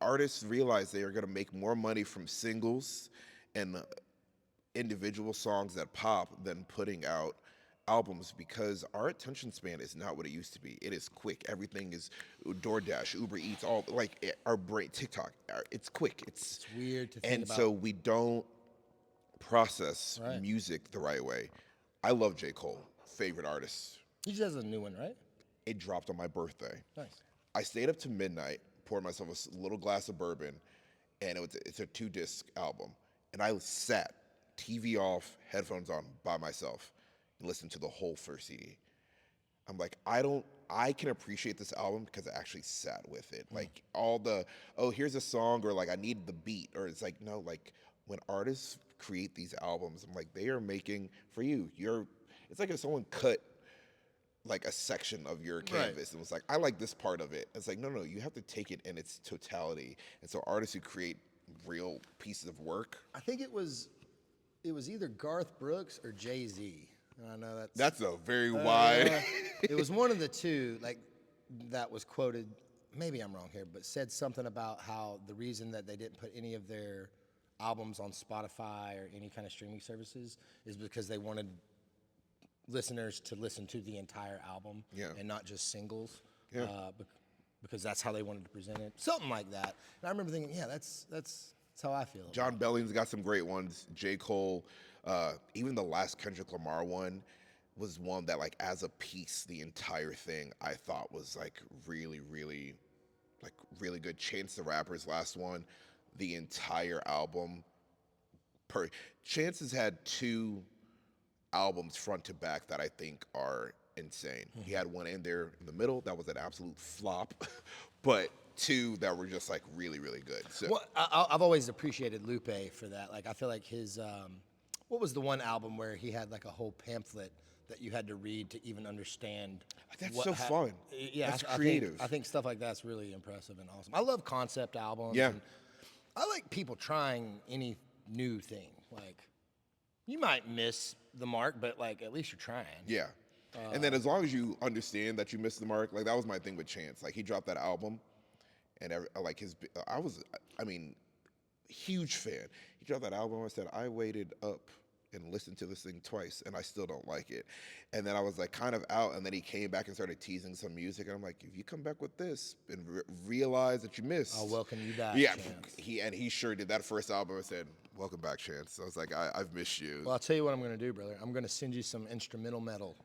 Artists realize they are going to make more money from singles and individual songs that pop than putting out albums because our attention span is not what it used to be. It is quick. Everything is DoorDash, Uber Eats, all like our brain, TikTok. It's quick. It's weird to think and about. so we don't process Right. music the right way. I love J. Cole, favorite artist. He just has a new one, right? It dropped on my birthday. Nice. I stayed up to midnight, poured myself a little glass of bourbon, and it's a 2-disc album. And I sat, TV off, headphones on, by myself, and listened to the whole first CD. I'm like, I can appreciate this album because I actually sat with it. Mm. Like here's a song, or like I need the beat, or it's like, no, like when artists create these albums, I'm like, they are making for you. It's like if someone cut like a section of your Right. canvas and was like, I like this part of it. It's like, no, you have to take it in its totality. And so artists who create real pieces of work. I think it was either Garth Brooks or Jay-Z. And I know That's a very wide. it was one of the two, like, that was quoted, maybe I'm wrong here, but said something about how the reason that they didn't put any of their albums on Spotify or any kind of streaming services is because they wanted listeners to listen to the entire album Yeah. and not just singles. Yeah. Because that's how they wanted to present it. Something like that. And I remember thinking, yeah, that's how I feel. John Belling's got some great ones. J. Cole, even the last Kendrick Lamar one was one that, like, as a piece, the entire thing I thought was like really, really, like really good. Chance the Rapper's last one, the entire album. Chance has had 2 albums front to back that I think are insane. He had one in there in the middle that was an absolute flop, but 2 that were just like really, really good. So Well, I've always appreciated Lupe for that. Like, I feel like his, what was the one album where he had like a whole pamphlet that you had to read to even understand? that's so fun. Yeah, That's I creative. I think stuff like that's really impressive and awesome. I love concept albums. Yeah. And I like people trying any new thing. Like, you might miss the mark, but like at least you're trying. Yeah. And then as long as you understand that you missed the mark, like that was my thing with Chance. Like he dropped that album, and I mean, huge fan. He dropped that album. I said I waited up and listened to this thing twice, and I still don't like it. And then I was like kind of out, and then he came back and started teasing some music, and I'm like, if you come back with this and realize that you missed, I'll welcome you back. yeah. Chance. He sure did. That first album, I said, welcome back, Chance. I was like, I've missed you. Well, I'll tell you what I'm going to do, brother. I'm going to send you some instrumental metal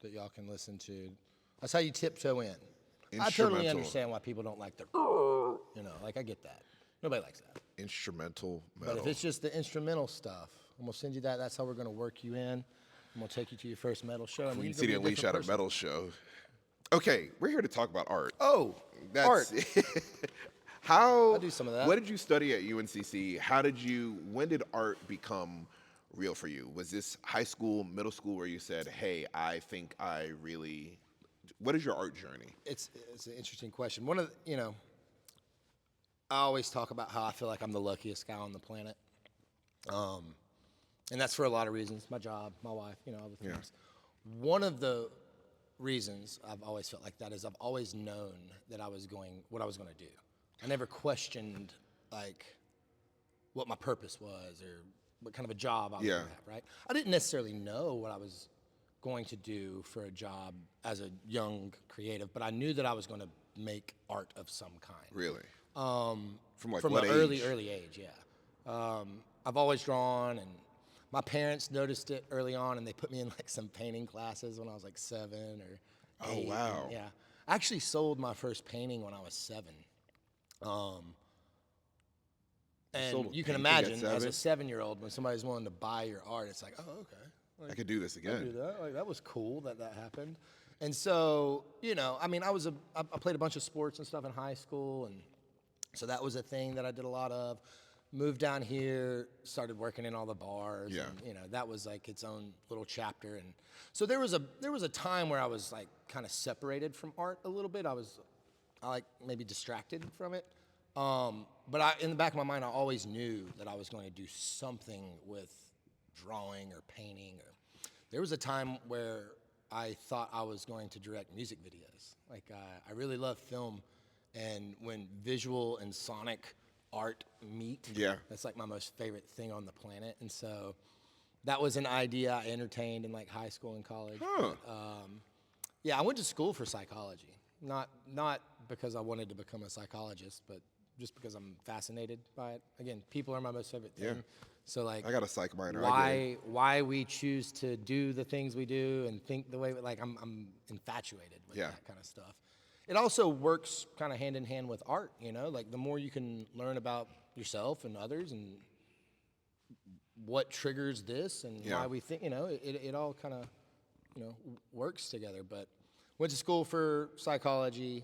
that y'all can listen to. That's how you tiptoe in. I totally Instrumental. understand why people don't like the, like I get that. Nobody likes that. Instrumental metal. But if it's just the instrumental stuff, I'm going to send you that. That's how we're going to work you in. I'm going to take you to your first metal show. And Queen you City Unleashed at a metal show. Okay, we're here to talk about art. Oh, art. How? I do some of that. What did you study at UNCC? When did art become real for you? Was this high school, middle school, where you said, hey, I think I really, what is your art journey? It's an interesting question. One of the, I always talk about how I feel like I'm the luckiest guy on the planet. And that's for a lot of reasons. My job, my wife, other things. One of the reasons I've always felt like that is I've always known that what I was going to do. I never questioned like what my purpose was or what kind of a job I was going to have, right? I didn't necessarily know what I was going to do for a job as a young creative, but I knew that I was going to make art of some kind. Really? From what an age? early age, yeah. I've always drawn, and my parents noticed it early on, and they put me in like some painting classes when I was like 7 or 8. Oh, wow. Yeah, I actually sold my first painting when I was 7. sold And a you can painting at imagine as a 7? 7-year-old when somebody's willing to buy your art, it's like, oh, okay. I could do this I do again. that. Like, that was cool that happened. And so, I mean, I played a bunch of sports and stuff in high school, and so that was a thing that I did a lot of. Moved down here, started working in all the bars. Yeah. And, that was like its own little chapter. And so there was a time where I was like kind of separated from art a little bit. I like maybe distracted from it. But in the back of my mind, I always knew that I was going to do something with drawing or painting. There was a time where I thought I was going to direct music videos. Like I really love film, and when visual and sonic art meet, that's like my most favorite thing on the planet. And so that was an idea I entertained in like high school and college. Huh. But, I went to school for psychology, not because I wanted to become a psychologist, but just because I'm fascinated by it. Again, people are my most favorite thing. Yeah. So like, I got a psych minor. I get it. why we choose to do the things we do and think the way I'm infatuated with that kind of stuff. It also works kind of hand in hand with art, like the more you can learn about yourself and others and what triggers this and why we think, it all kind of, works together. But Went to school for psychology,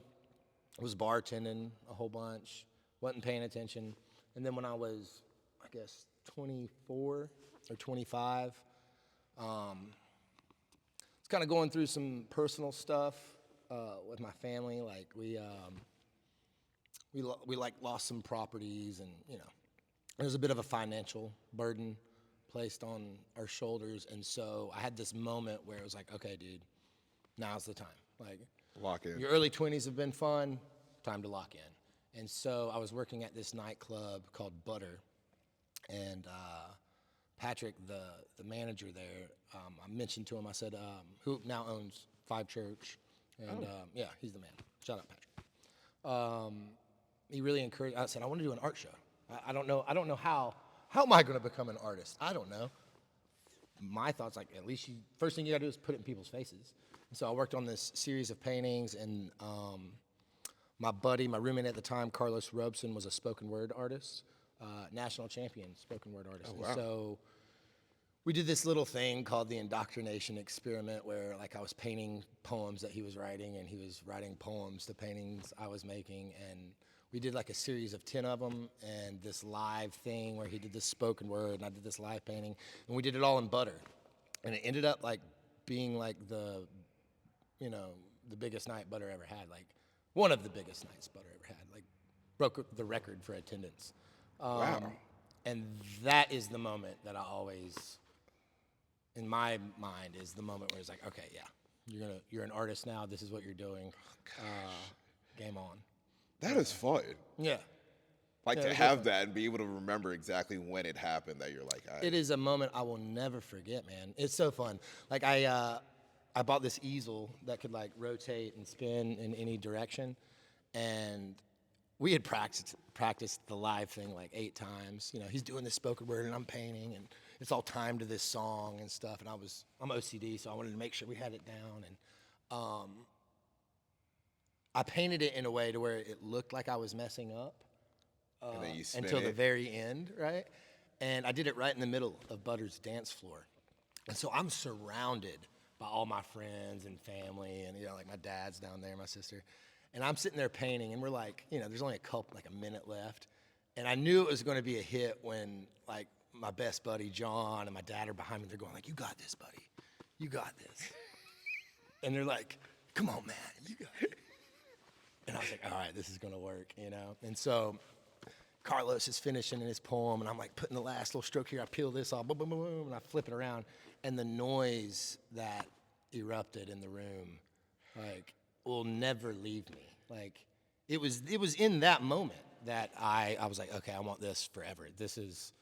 was bartending a whole bunch, wasn't paying attention. And then when I was, I guess, 24 or 25, I was kind of going through some personal stuff with my family. Like we like lost some properties, and there was a bit of a financial burden placed on our shoulders. And so I had this moment where it was like, okay, dude, now's the time. Like, Lock in. your early 20s have been fun, time to lock in. And so I was working at this nightclub called Butter, and Patrick, the manager there, I mentioned to him, I said, who now owns Five Church, and yeah, he's the man. Shout out Patrick. He really encouraged. I said, I want to do an art show. I don't know how am I going to become an artist? I don't know. My thoughts, like, at least first thing you got to do is put it in people's faces. And so I worked on this series of paintings, and my roommate at the time, Carlos Robeson, was a spoken word artist, national champion spoken word artist. Oh, wow. And so we did this little thing called the indoctrination experiment, where like I was painting poems that he was writing, and he was writing poems to paintings I was making, and we did like a series of 10 of them, and this live thing where he did this spoken word and I did this live painting, and we did it all in Butter, and it ended up like being like the biggest night Butter ever had, like one of the biggest nights Butter ever had, like broke the record for attendance. Wow. And that is the moment that I always, in my mind, is the moment where it's like, okay, yeah, you're an artist now. This is what you're doing. Game on. That is fun. Yeah. Like Yeah, to it's have fun. that and be able to remember exactly when it happened, that you're like, It is a moment I will never forget, man. It's so fun. Like I bought this easel that could like rotate and spin in any direction, and we had practiced the live thing like 8 times. He's doing this spoken word and I'm painting, and it's all timed to this song and stuff. And I'm OCD, so I wanted to make sure we had it down. And I painted it in a way to where it looked like I was messing up and then you spin until the it. very end, right? And I did it right in the middle of Butter's dance floor. And so I'm surrounded by all my friends and family, and like my dad's down there, my sister. And I'm sitting there painting, and we're like, there's only a minute left. And I knew it was going to be a hit when like my best buddy John and my dad are behind me. They're going like, "You got this, buddy. You got this." And they're like, "Come on, man, you got it." And I was like, all right, this is going to work, And so Carlos is finishing his poem, and I'm like putting the last little stroke here. I peel this off, boom, boom, boom, boom, and I flip it around. And the noise that erupted in the room, like, will never leave me. Like, it was in that moment that I was like, okay, I want this forever. This is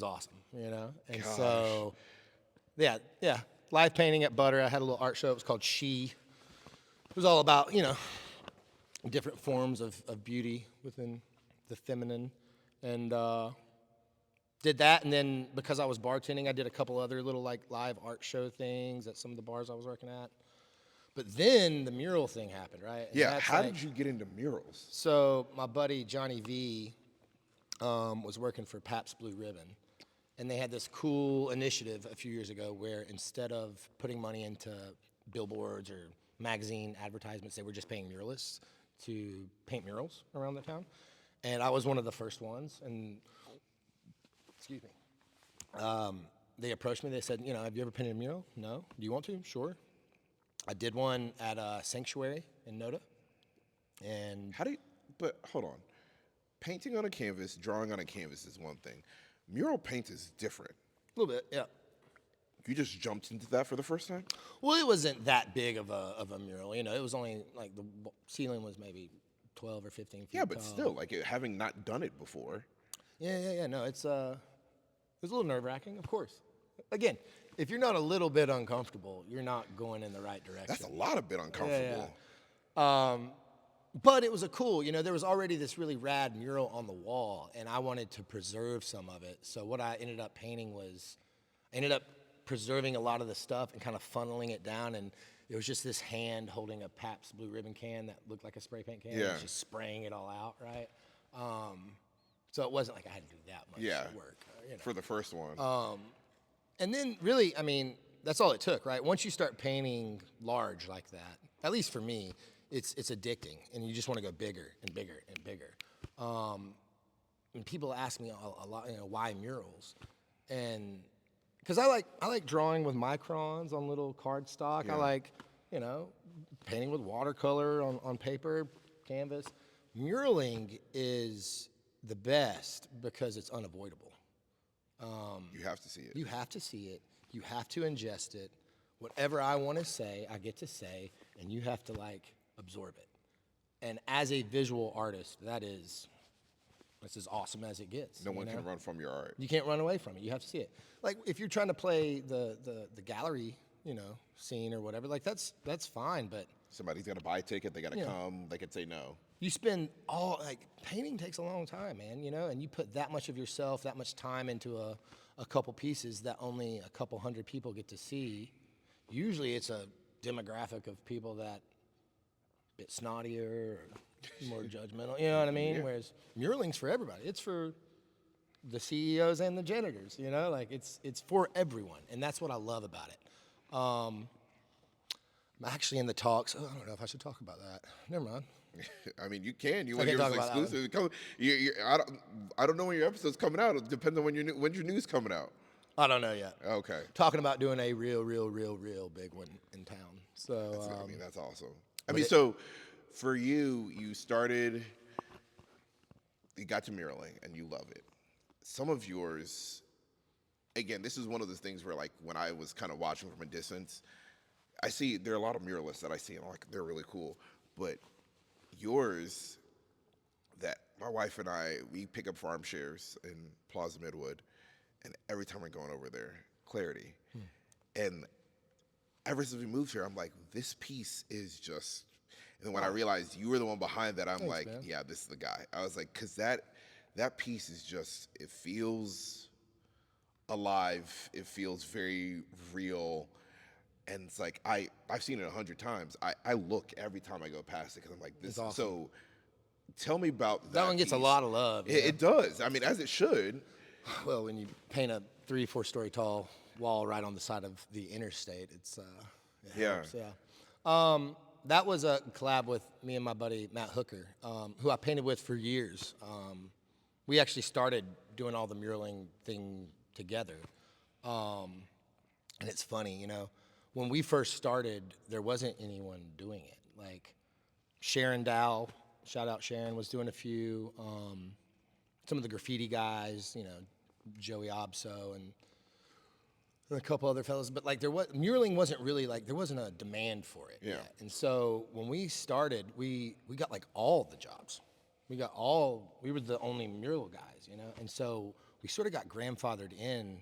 awesome, And Gosh. so, yeah. Live painting at Butter. I had a little art show. It was called She. It was all about, different forms of beauty within the feminine, and did that. And then because I was bartending, I did a couple other little like live art show things at some of the bars I was working at. But then the mural thing happened, right? And Yeah. that's How like- did you get into murals? So my buddy Johnny V was working for Pabst Blue Ribbon, and they had this cool initiative a few years ago where instead of putting money into billboards or magazine advertisements, they were just paying muralists to paint murals around the town. And I was one of the first ones, and excuse me. They approached me, they said, have you ever painted a mural? No. Do you want to? Sure. I did one at a sanctuary in Noda. And But hold on. Painting on a canvas, drawing on a canvas is one thing. Mural paint is different. a little bit, yeah. You just jumped into that for the first time? Well, it wasn't that big of a mural. It was only like the ceiling was maybe 12 or 15 feet Yeah, but tall. still, like having not done it before. Yeah. No, it was a little nerve-wracking, of course. Again, if you're not a little bit uncomfortable, you're not going in the right direction. That's a lot of bit uncomfortable. But it was there was already this really rad mural on the wall, and I wanted to preserve some of it. So what I ended up painting was, I ended up preserving a lot of the stuff and kind of funneling it down, and it was just this hand holding a Pabst Blue Ribbon can that looked like a spray paint can. Yeah. It was just spraying it all out, right? So it wasn't like I had to do that much Yeah. work. For the first one. And then really, I mean, that's all it took, right? Once you start painting large like that, at least for me, it's addicting, and you just want to go bigger and bigger and bigger. And people ask me a lot, why murals? And because I like drawing with microns on little cardstock. I like, painting with watercolor on paper, canvas. Muraling is the best because it's unavoidable. You have to see it. You have to see it. You have to ingest it. Whatever I want to say, I get to say, and you have to absorb it. And as a visual artist, that's as awesome as it gets. No one can run from your art. You can't run away from it. You have to see it. Like if you're trying to play the gallery, scene or whatever, that's fine, but Somebody's got to buy a ticket. They got to come. They could say no. you spend painting takes a long time, man, and you put that much of yourself, that much time into a couple pieces that only a couple hundred people get to see. Usually it's a demographic of people that a bit snottier or more judgmental, you know what I mean? Yeah. Whereas muraling's for everybody. It's for the CEOs and the janitors, it's for everyone, and that's what I love about it. I'm actually in the talks. Oh, I don't know if I should talk about that. Never mind. I mean, you can. You I want to can hear talk us about exclusive? I don't know when your episode's coming out. It depends on when's your news coming out. I don't know yet. Okay. Talking about doing a real big one in town. So That's awesome. So for you, you got to muraling and you love it. Some of yours, again, this is one of the things where when I was kind of watching from a distance, there are a lot of muralists that I see and they're really cool. But yours, that my wife and we pick up farm shares in Plaza Midwood, and every time we're going over there, clarity. And ever since we moved here, I'm like, this piece is just. And then when I realized you were the one behind that, I'm Thanks, like, man. yeah, this is the guy. I was like, because that piece is just, it feels alive. It feels very real. And it's like, I've seen it 100 times. I look every time I go past it because I'm like, this. It's awesome. So tell me about that one gets a piece. lot of love. It does. I mean, as it should. Well, when you paint a 3-4 story tall wall right on the side of the interstate, it helps, yeah. That was a collab with me and my buddy Matt Hooker, who I painted with for years. We actually started doing all the muraling thing together. And it's funny, when we first started, there wasn't anyone doing it. Like Sharon Dow, shout out Sharon, was doing a few. Some of the graffiti guys, Joey Obso and a couple other fellas, but muraling wasn't really there wasn't a demand for it yet. And so when we started, we got all the jobs. We were the only mural guys, and so we sort of got grandfathered in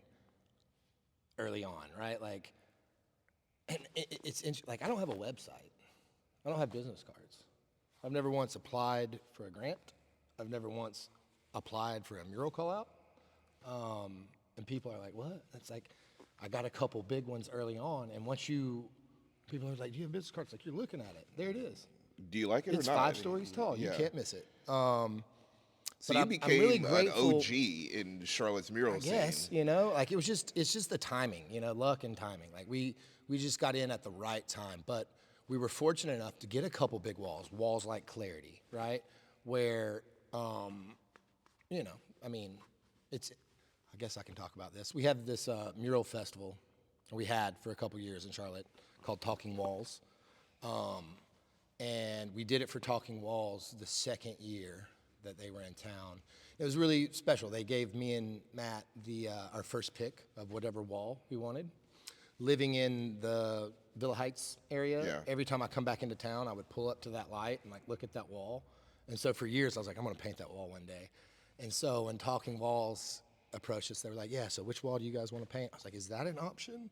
early on, right? And it's I don't have a website. I don't have business cards. I've never once applied for a grant. I've never once applied for a mural call out. And people are like, what? It's I got a couple big ones early on, and people are like, do you have business cards? You're looking at it. There it is. Do you like it It's or not? 5 stories tall. You Yeah. can't miss it. So but you I'm became really an grateful- OG in Charlotte's mural scene. Yes, it's just the timing, luck and timing. We just got in at the right time, but we were fortunate enough to get a couple big walls like Clarity, right? Where, I guess I can talk about this. We have this mural festival, we had for a couple years in Charlotte, called Talking Walls. And we did it for Talking Walls the second year that they were in town. It was really special. They gave me and Matt our first pick of whatever wall we wanted. Living in the Villa Heights area, every time I come back into town, I would pull up to that light and look at that wall. And so for years, I was like, I'm gonna paint that wall one day. And so when Talking Walls approached us, they were like, yeah, so which wall do you guys wanna paint? I was like, is that an option?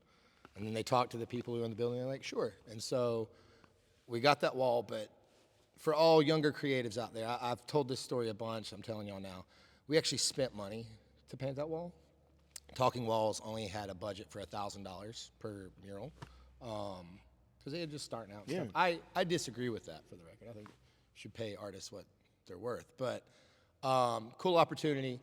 And then they talked to the people who were in the building, they're like, sure. And so we got that wall, but for all younger creatives out there, I've told this story a bunch, I'm telling y'all now. We actually spent money to paint that wall. Talking Walls only had a budget for $1,000 per mural, because they were just starting out. Yeah. I disagree with that, for the record. I think you should pay artists what they're worth. But cool opportunity.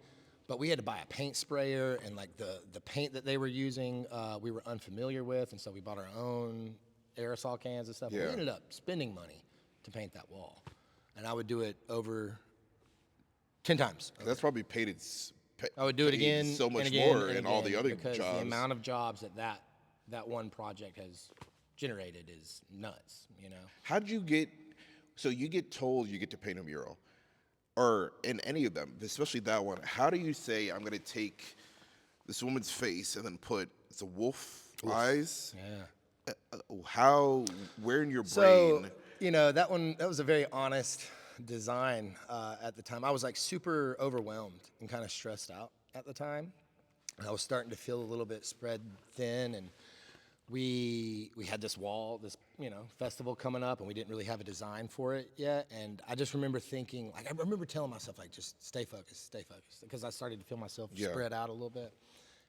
But we had to buy a paint sprayer, and like the paint that they were using, we were unfamiliar with, and so we bought our own aerosol cans and stuff. We Yeah. ended up spending money to paint that wall, and I would do it over 10 times. That's probably paid I would do it paid again, so much and again, more and in all the again, other because jobs. the amount of jobs that one project has generated is nuts. You know. How did you get? So you get told you get to paint a mural, or in any of them, especially that one. How do you say I'm going to take this woman's face and then put it's a wolf eyes? Yeah. How? Where in your So, brain? you know, that was a very honest design at the time. I was like super overwhelmed and kind of stressed out at the time. I was starting to feel a little bit spread thin, and we had this wall, this, you know, festival coming up, and we didn't really have a design for it yet. And I just remember thinking, like, I remember telling myself, like, just stay focused, because I started to feel myself Yeah. spread out a little bit.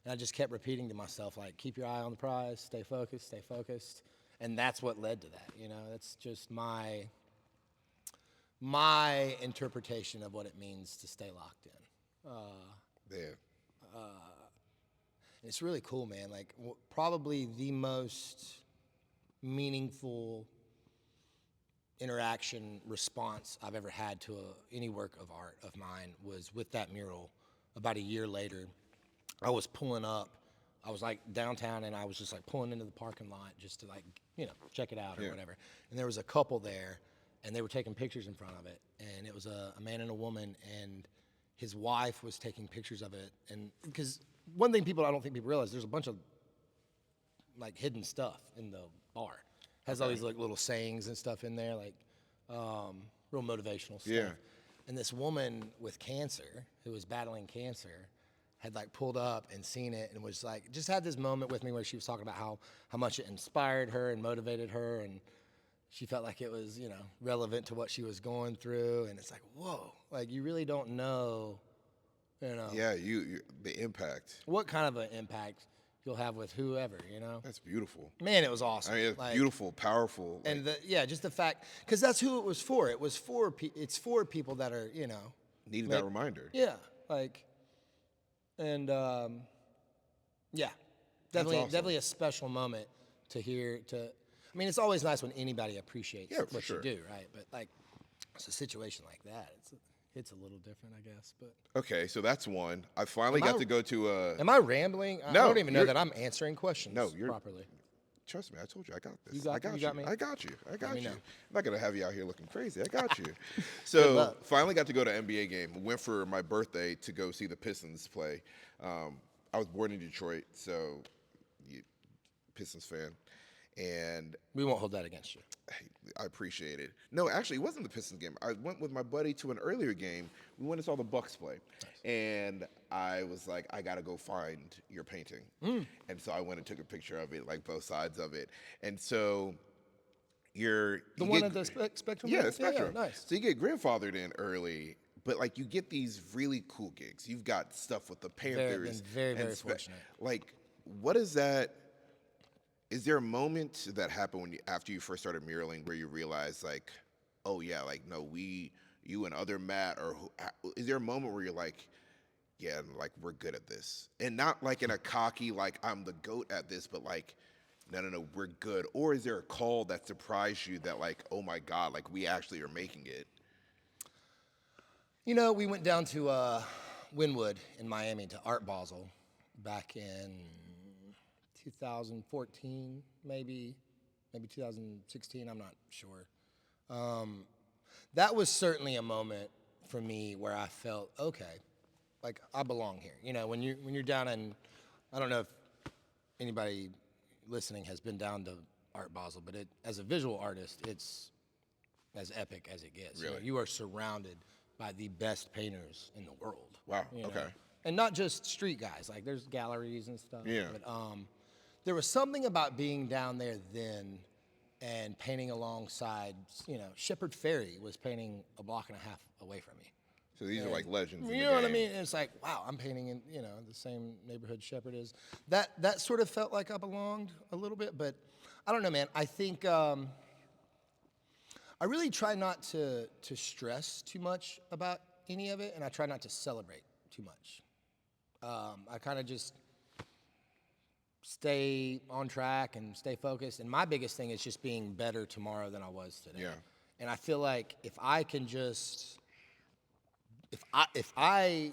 And I just kept repeating to myself, like, keep your eye on the prize, stay focused, stay focused. And that's what led to that, you know. That's just my interpretation of what it means to stay locked in. Yeah. And it's really cool, man. Like, probably the most meaningful interaction response I've ever had to any work of art of mine was with that mural about a year later. I was pulling up. I was like downtown, and I was just like pulling into the parking lot just to, like, you know, check it out or whatever. And there was a couple there, and they were taking pictures in front of it. And it was a man and a woman, and his wife was taking pictures of it. And because one thing I don't think people realize, there's a bunch of like hidden stuff in the bar. Has all these like little sayings and stuff in there, like real motivational stuff. Yeah. And this woman with cancer, who was battling cancer, had like pulled up and seen it and was like, just had this moment with me where she was talking about how much it inspired her and motivated her, and she felt like it was, you know, relevant to what she was going through. And it's like, whoa, like you really don't know, you know, Yeah. You the impact. what kind of an impact you'll have with whoever, you know? That's beautiful. Man, it was awesome. I mean, it's Like, beautiful, powerful. and just the fact, because that's who it was for. It was for it's for people that are, you know, needed that reminder. yeah, like, and yeah, definitely, awesome. definitely a special moment to hear. I mean, it's always nice when anybody appreciates Yeah, for what sure. you do, right? But like, it's a situation like that. It's a little different, I guess. But Okay, so that's one. I finally got to go to a. am I rambling? I No, don't even know you're- that I'm answering questions No, you're- properly. Trust me, I told you I got this. You got- I got you got me? I got you. I got me you. know. I'm not gonna have you out here looking crazy. I got you. So luck. finally got to go to an NBA game. Went for my birthday to go see the Pistons play. I was born in Detroit, so Pistons fan, and We won't hold that against you. I appreciate it. No, actually, it wasn't the Pistons game. I went with my buddy to an earlier game. We went and saw the Bucks play, and I was like, I gotta go find your painting. And so I went and took a picture of it, like both sides of it. And so The you one get- at the Spectrum? yeah, Room? the Spectrum. Nice. So you get grandfathered in early, but like you get these really cool gigs. You've got stuff with the Panthers. very, and very fortunate. Like, what is that? Is there a moment that happened when after you first started muraling where you realized like, oh yeah, like no, you and other Matt, or is there a moment where you're like, yeah, like we're good at this, and not like in a cocky like I'm the GOAT at this, but like, no, we're good, or is there a call that surprised you that like, oh my God, like we actually are making it? You know, we went down to Wynwood in Miami to Art Basel back in 2014, maybe 2016. I'm not sure. That was certainly a moment for me where I felt okay, like I belong here. You know, when you're down in, I don't know if anybody listening has been down to Art Basel, but as a visual artist, it's as epic as it gets. Really? You know, you are surrounded by the best painters in the world. Wow. you know? Okay. And not just street guys. Like there's galleries and stuff. Yeah. But there was something about being down there then and painting alongside. You know, Shepard Fairey was painting a block and a half away from me. So these are like legends. In You the know what I game. mean? And it's like, wow, I'm painting in, you know, the same neighborhood Shepard is. That sort of felt like I belonged a little bit, but I don't know, man. I think I really try not to stress too much about any of it, and I try not to celebrate too much. I kind of just stay on track and stay focused. And my biggest thing is just being better tomorrow than I was today. Yeah. And I feel like if I can just, if I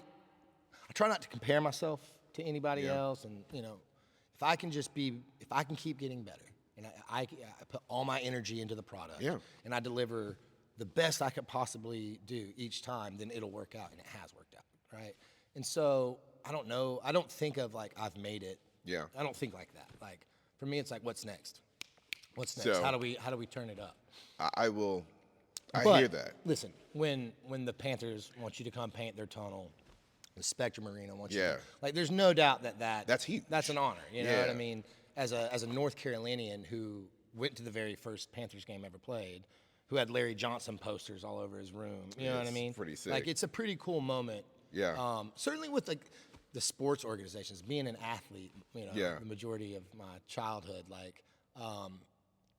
try not to compare myself to anybody Yeah. else, and if I can just be, if I can keep getting better, and I put all my energy into the product, Yeah. and I deliver the best I could possibly do each time, then it'll work out, and it has worked out, right? And so I don't know. I don't think of like I've made it. Yeah. I don't think like that. Like for me, it's like what's next? What's next? So- how do we turn it up? I will. I But, hear that. Listen, when the Panthers want you to come paint their tunnel, the Spectrum Arena wants you Yeah. to, like, there's no doubt that That's huge. That's an honor. You know what I Yeah. mean? As a North Carolinian who went to the very first Panthers game ever played, who had Larry Johnson posters all over his room. You know what I It's mean? pretty sick. Like, it's a pretty cool moment. Yeah. Certainly with like the sports organizations, being an athlete, Yeah. the majority of my childhood, like.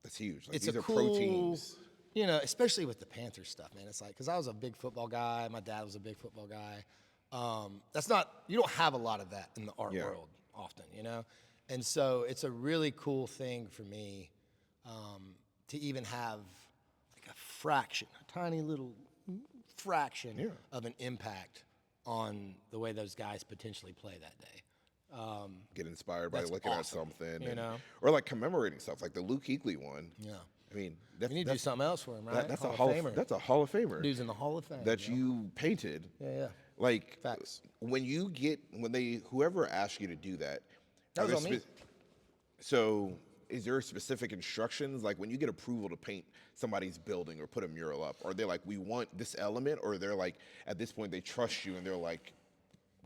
That's huge. Like, It's these a are cool, pro teams. Especially with the Panthers stuff, man. It's like, because I was a big football guy. My dad was a big football guy. You don't have a lot of that in the art Yeah. world often, And so it's a really cool thing for me to even have like a tiny little fraction of an impact on the way those guys potentially play that day. Get inspired by That's looking at awesome, something, you know? or like commemorating stuff, like the Luke Kuechly one. Yeah. I mean, You need to do something else for him, right? that's Hall a of Hall Famer. that's a Hall of Famer Dude's in the Hall of Fame. that you painted. Yeah. Like Facts. whoever asks you to do that, That are was there on me. So is there specific instructions, like when you get approval to paint somebody's building or put a mural up, are they like, we want this element, or they're like, at this point they trust you and they're like,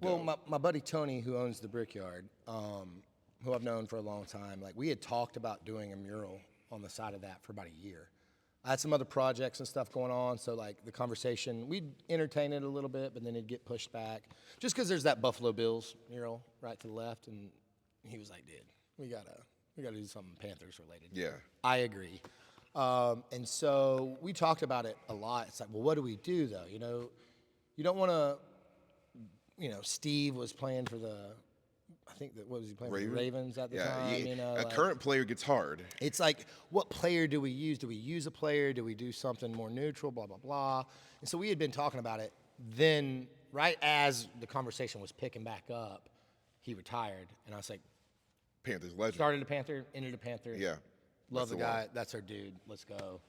Well, my buddy Tony, who owns the Brickyard, who I've known for a long time, like we had talked about doing a mural on the side of that for about a year. I had some other projects and stuff going on, so like the conversation, we'd entertain it a little bit, but then it'd get pushed back, just because there's that Buffalo Bills mural right to the left, and he was like, "Dude, we gotta do something Panthers related." yeah, I agree. And so we talked about it a lot. It's like, well, what do we do though? You don't want to. Steve was playing for what was he playing for? The Ravens at the time. a current player gets hard. It's like, what player do we use? Do we use a player? Do we do something more neutral? Blah, blah, blah. And so we had been talking about it. Then, right as the conversation was picking back up, he retired. And I was like, Panthers legend. started a Panther, ended a Panther. Yeah, Love that's the the guy. one. That's our dude. Let's go.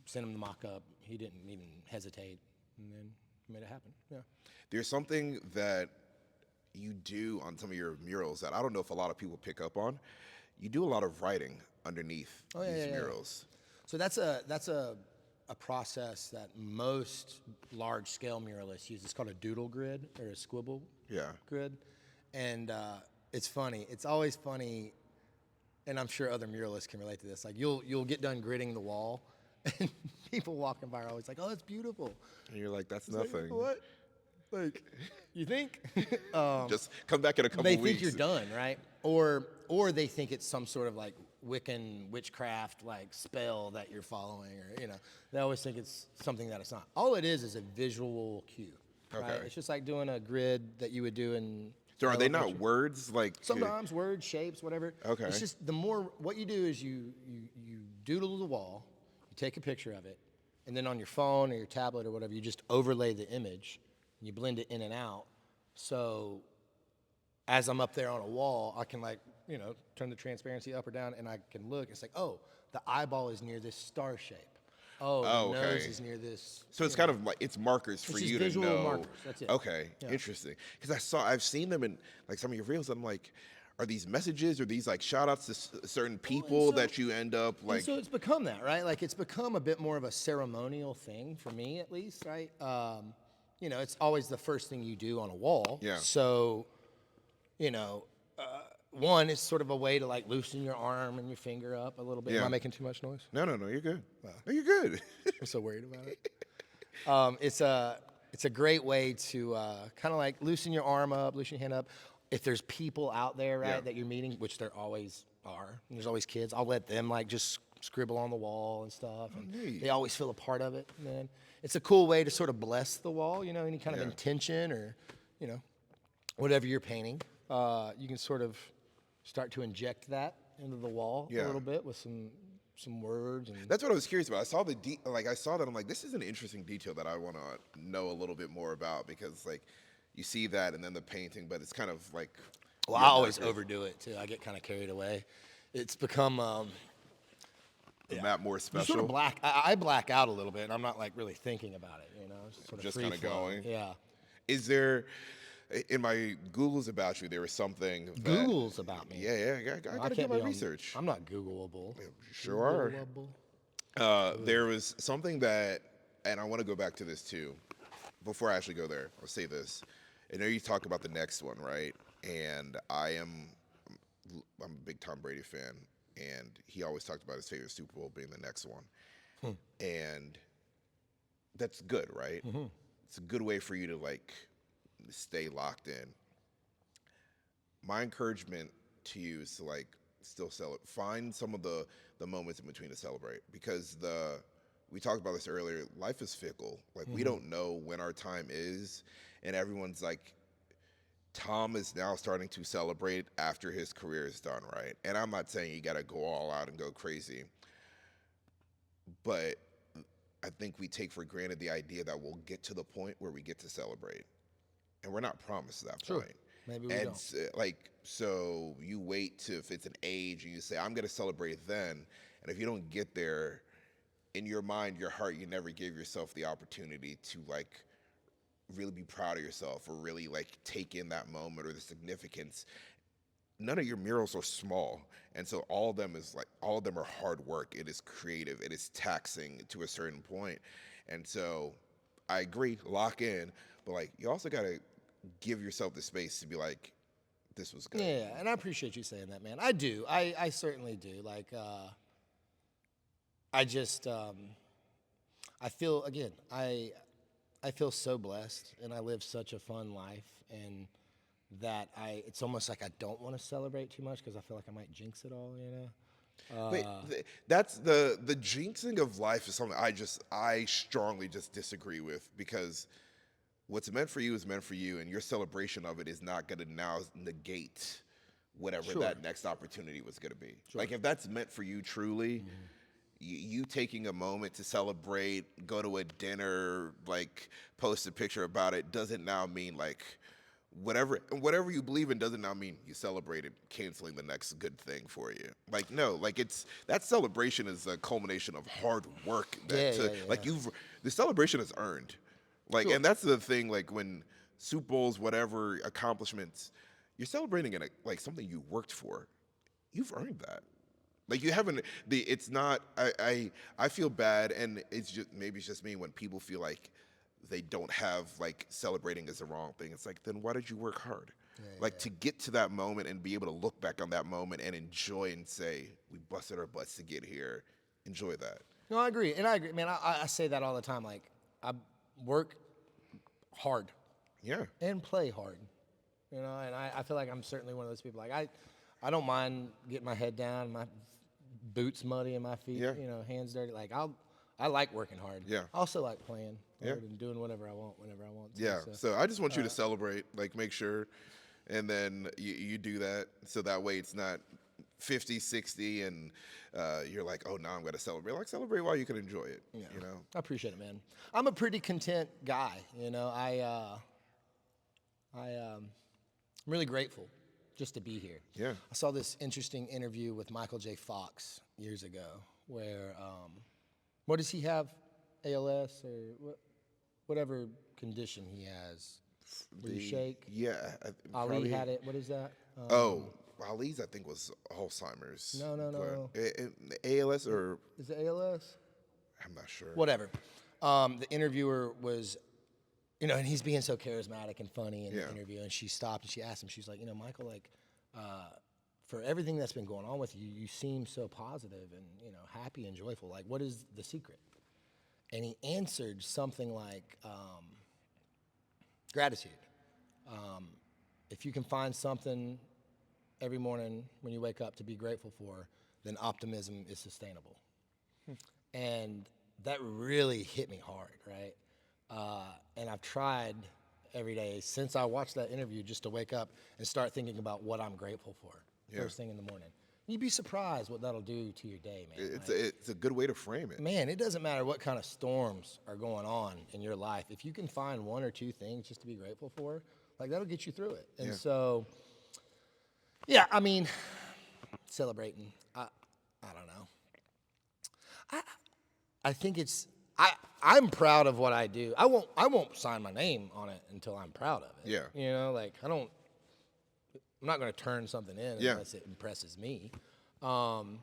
Send him the mock-up. He didn't even hesitate. And then made it happen. Yeah. There's something that you do on some of your murals that I don't know if a lot of people pick up on. You do a lot of writing underneath these murals. So that's a process that most large-scale muralists use. It's called a doodle grid or a squibble Yeah. grid. And it's funny. It's always funny, and I'm sure other muralists can relate to this. Like you'll get done gridding the wall, and people walking by are always like, "Oh, it's beautiful." And you're like, that's It's like, nothing. what? Like, you think? Just come back in a couple They weeks. think you're done, right? Or they think it's some sort of like Wiccan witchcraft like spell that you're following, or they always think it's something that it's not. All it is a visual cue. Right? Okay. It's just like doing a grid that you would do in. So are they yellow not picture. words like? Sometimes words, shapes, whatever. Okay. It's just what you do is you doodle the wall, you take a picture of it, and then on your phone or your tablet or whatever, you just overlay the image, and you blend it in and out. So as I'm up there on a wall, I can turn the transparency up or down, and I can look. It's like, oh, the eyeball is near this star shape. Oh, the nose okay. is near this. So it's kind of like it's markers for just you to visual know. markers, that's it. Okay, Yeah. interesting. Because I've seen them in like some of your reels. I'm like, are these messages or these like shout outs to certain people that you end up like? And so it's become that, right? Like it's become a bit more of a ceremonial thing for me, at least, right? It's always the first thing you do on a wall. Yeah. So, one is sort of a way to like loosen your arm and your finger up a little bit. Yeah. Am I making too much noise? No, you're good. No, you're good. I'm so worried about it. It's a great way to kind of like loosen your arm up, loosen your hand up. If there's people out there, right, Yeah. that you're meeting, which there always are, and there's always kids, I'll let them like just scribble on the wall and stuff. And neat. they always feel a part of it. Man, it's a cool way to sort of bless the wall, any kind of Yeah. intention or, whatever you're painting, you can sort of start to inject that into the wall a Yeah. little bit with some words and That's what I was curious about. I saw I saw that. I'm like, this is an interesting detail that I want to know a little bit more about because like you see that and then the painting, but it's kind of like. well, I your always marker, overdo it too. I get kind of carried away. It's become the map more you special. sort of black. I black out a little bit, and I'm not like really thinking about it. Just sort of Just free kinda flow. going? Yeah. Is there in my Googles about you? There was something that, Google's about me. Yeah. I gotta do can't my be on- research. I'm not Googleable. You sure are. Googleable. There was something that, and I want to go back to this too. Before I actually go there, I'll say this. I know you talk about the next one, right? And I'm a big Tom Brady fan, and he always talked about his favorite Super Bowl being the next one. And that's good, right? It's a good way for you to like stay locked in. My encouragement to you is to like still find some of the moments in between to celebrate because we talked about this earlier. Life is fickle. Like we don't know when our time is, and everyone's like, Tom is now starting to celebrate after his career is done, right? And I'm not saying you got to go all out and go crazy, but I think we take for granted the idea that we'll get to the point where we get to celebrate, and we're not promised that Sure. point. Maybe we And don't. so you wait to if it's an age and you say I'm going to celebrate then, and if you don't get there, in your mind, your heart, you never give yourself the opportunity to like really be proud of yourself or really like take in that moment or the significance. None of your murals are small, and so all of them are hard work. It is creative. It is taxing to a certain point, and so I agree, lock in, but like you also got to give yourself the space to be like, this was good. Yeah, and I appreciate you saying that, man. I do. I certainly do. Like, I just, I feel again, I feel so blessed, and I live such a fun life, and that it's almost like I don't want to celebrate too much because I feel like I might jinx it all, But that's the jinxing of life is something I strongly just disagree with because what's meant for you is meant for you, and your celebration of it is not going to now negate whatever Sure. that next opportunity was going to be. Like if that's meant for you truly, you taking a moment to celebrate, go to a dinner, like post a picture about it doesn't now mean like whatever you believe in doesn't now mean you celebrated canceling the next good thing for you. Like no, like it's that celebration is a culmination of hard work like the celebration is earned. Like and that's the thing like when Super Bowls whatever accomplishments you're celebrating like something you worked for. You've earned that. Like you haven't it's not I feel bad and it's just maybe it's just me when people feel like they don't have like celebrating is the wrong thing. It's like then why did you work hard? To get to that moment and be able to look back on that moment and enjoy and say we busted our butts to get here. Enjoy that. No, I agree, and I agree, man. I say that all the time. Like, I work hard Yeah. and play hard, and I feel like I'm certainly one of those people. Like, I don't mind getting my head down, my boots muddy and my feet, Yeah. hands dirty. Like, I like working hard. Yeah. I also like playing hard Yeah. and doing whatever I want whenever I want to. Yeah. So. So I just want you to celebrate, like make sure, and then you do that so that way it's not 50, 60, and you're like, oh, now I'm going to celebrate. Like celebrate while you can enjoy it. Yeah. You know. I appreciate it, man. I'm a pretty content guy. I'm really grateful just to be here. Yeah. I saw this interesting interview with Michael J. Fox years ago where, what does he have? ALS or whatever condition he has. Where you shake? Yeah. Ali probably- had it. What is that? Ali's I think was Alzheimer's. No. ALS or Is it ALS? I'm not sure. Whatever. The interviewer was, and he's being so charismatic and funny in the interview, and she stopped and she asked him, she's like, Michael, like, for everything that's been going on with you, you seem so positive and, happy and joyful. Like, what is the secret? And he answered something like, gratitude. If you can find something every morning when you wake up to be grateful for, then optimism is sustainable. And that really hit me hard, right? And I've tried every day since I watched that interview, just to wake up and start thinking about what I'm grateful for first thing in the morning. You'd be surprised what that'll do to your day, man. It's a good way to frame it. Man, it doesn't matter what kind of storms are going on in your life. If you can find one or two things just to be grateful for, like that'll get you through it. And so, yeah, I mean, celebrating. I don't know. I think I'm proud of what I do. I won't sign my name on it until I'm proud of it. Yeah. You know, like I'm not going to turn something in unless it impresses me. I'm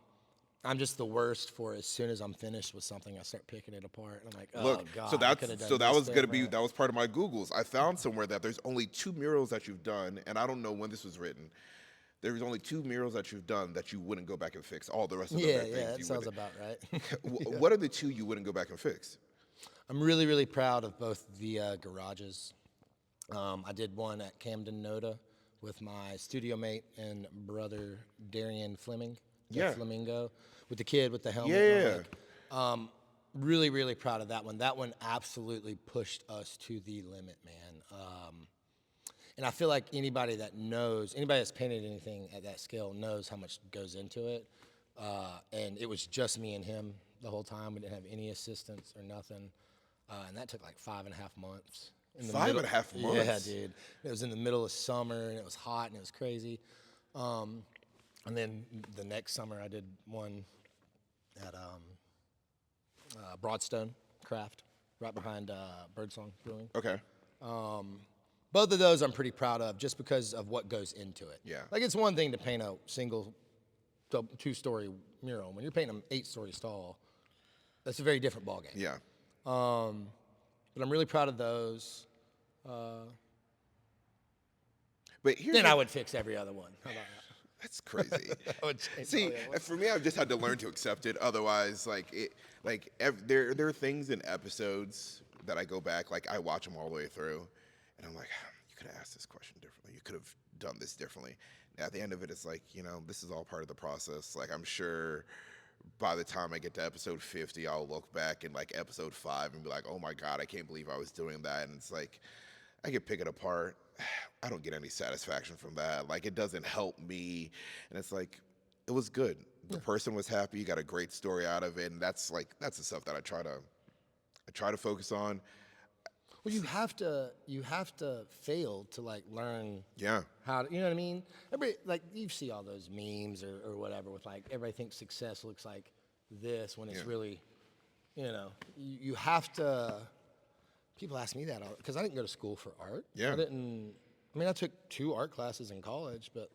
just the worst for as soon as I'm finished with something, I start picking it apart. And I'm like, oh, Look, God, so I coulda done that this was gonna be different. that was part of my Googles. I found somewhere that there's only 2 murals that you've done, and I don't know when this was written. There's only 2 murals that you've done that you wouldn't go back and fix. All the rest of them are things that you sounds would. about right. What are the 2 you wouldn't go back and fix? I'm really, really proud of both the garages. I did one at Camden Noda with my studio mate and brother Darian Fleming, the Flamingo, with the kid with the helmet. Yeah. Really, really proud of that one. That one absolutely pushed us to the limit, man. And I feel like anybody that's painted anything at that scale knows how much goes into it. And it was just me and him the whole time. We didn't have any assistance or nothing. And that took like 5.5 months. In the 5.5 middle- months? Yeah, dude. It was in the middle of summer, and it was hot, and it was crazy. And then the next summer, I did one at Broadstone Craft, right behind Birdsong Brewing. Okay. Both of those I'm pretty proud of, just because of what goes into it. Yeah. Like, it's one thing to paint a single 2-story mural. When you're painting them 8 stories tall, that's a very different ballgame. Yeah. But I'm really proud of those. But here's Then I would fix every other one. How about that? That's crazy. I would change all See, the other ones. for me, I've just had to learn to accept it. Otherwise, there are things in episodes that I go back, like I watch them all the way through, and I'm like, you could have asked this question differently. You could have done this differently. And at the end of it, it's like, this is all part of the process. Like, I'm sure by the time I get to episode 50, I'll look back in like episode 5 and be like, oh my God, I can't believe I was doing that. And it's like, I could pick it apart. I don't get any satisfaction from that. Like, it doesn't help me. And it's like, it was good. The person was happy. You got a great story out of it. And that's the stuff that I try to focus on. Well, you have to fail to like learn Yeah. how to, you know what I mean? Everybody, like, you see all those memes or whatever with like, everybody thinks success looks like this when it's really, you have to. People ask me that because I didn't go to school for art. Yeah. I took 2 art classes in college, but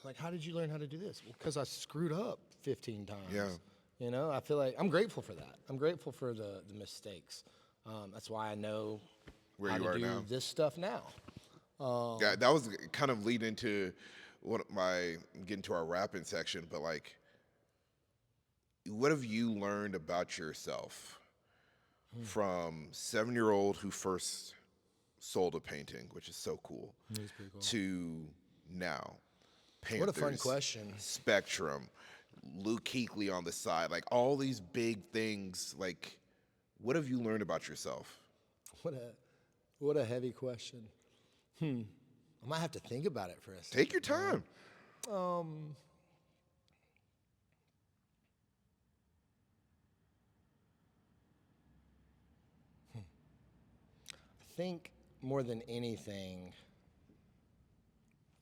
like, how did you learn how to do this? Well, because I screwed up 15 times. Yeah. I feel like I'm grateful for that. I'm grateful for the mistakes. That's why I know Where how you to are do now. this stuff now. Yeah, that was kind of lead into getting to our rapping section, but like, what have you learned about yourself from 7-year-old who first sold a painting, which is so cool, That's pretty cool. to now? What a fun Panthers, question. Spectrum, Luke Kuechly on the side, like all these big things. Like, what have you learned about yourself? What a heavy question. I might have to think about it for a second. Take your time. I think more than anything.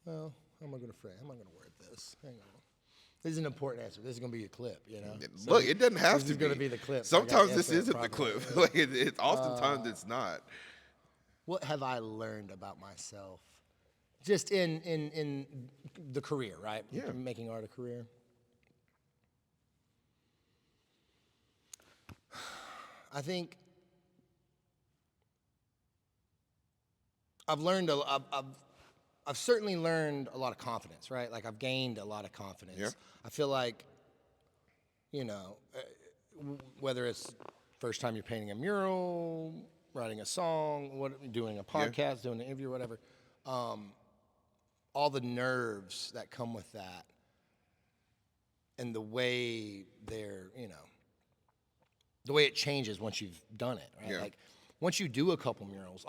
Well, how am I going to word this? Hang on. This is an important answer. This is going to be a clip, So Look, it doesn't have this to is going to be the clip. Sometimes this isn't the clip. Like, oftentimes it's not. What have I learned about myself? Just in the career, right? Yeah. Making art a career. I think I've certainly learned a lot of confidence, right? Like, I've gained a lot of confidence. Yeah. I feel like, whether it's first time you're painting a mural, writing a song, doing a podcast, doing an interview, whatever, all the nerves that come with that, and the way the way it changes once you've done it, right? Yeah. Like, once you do a couple murals,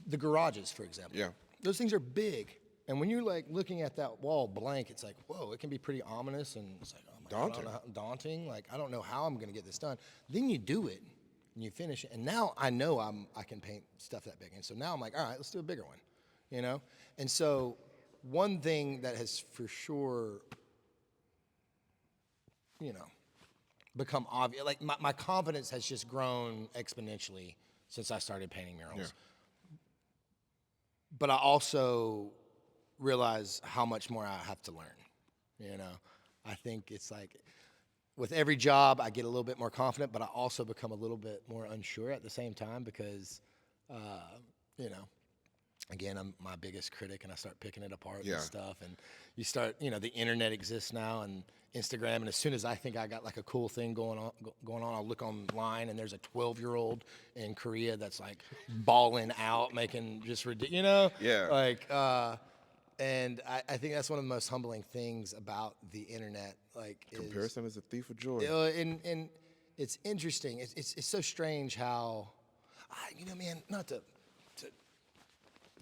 the garages, for example. Yeah. Those things are big. And when you're like looking at that wall blank, it's like, whoa, it can be pretty ominous and it's like, oh my God, I don't know daunting. Like, I don't know how I'm going to get this done. Then you do it and you finish it. And now I know I can paint stuff that big. And so now I'm like, all right, let's do a bigger one, you know? And so one thing that has for sure, you know, become obvious, like my confidence has just grown exponentially since I started painting murals. Yeah. But I also realize how much more I have to learn. You know, I think it's like with every job I get a little bit more confident, but I also become a little bit more unsure at the same time because, you know, again, I'm my biggest critic and I start picking it apart Yeah. and stuff. And you start, you know, the internet exists now and Instagram. And as soon as I think I got like a cool thing going on, I'll look online and there's a 12-year-old in Korea that's like balling out, making just ridiculous, you know? Yeah. Like, and I think that's one of the most humbling things about the internet. Like, Comparison is a thief of joy. and it's interesting. It's so strange how, you know, man, not to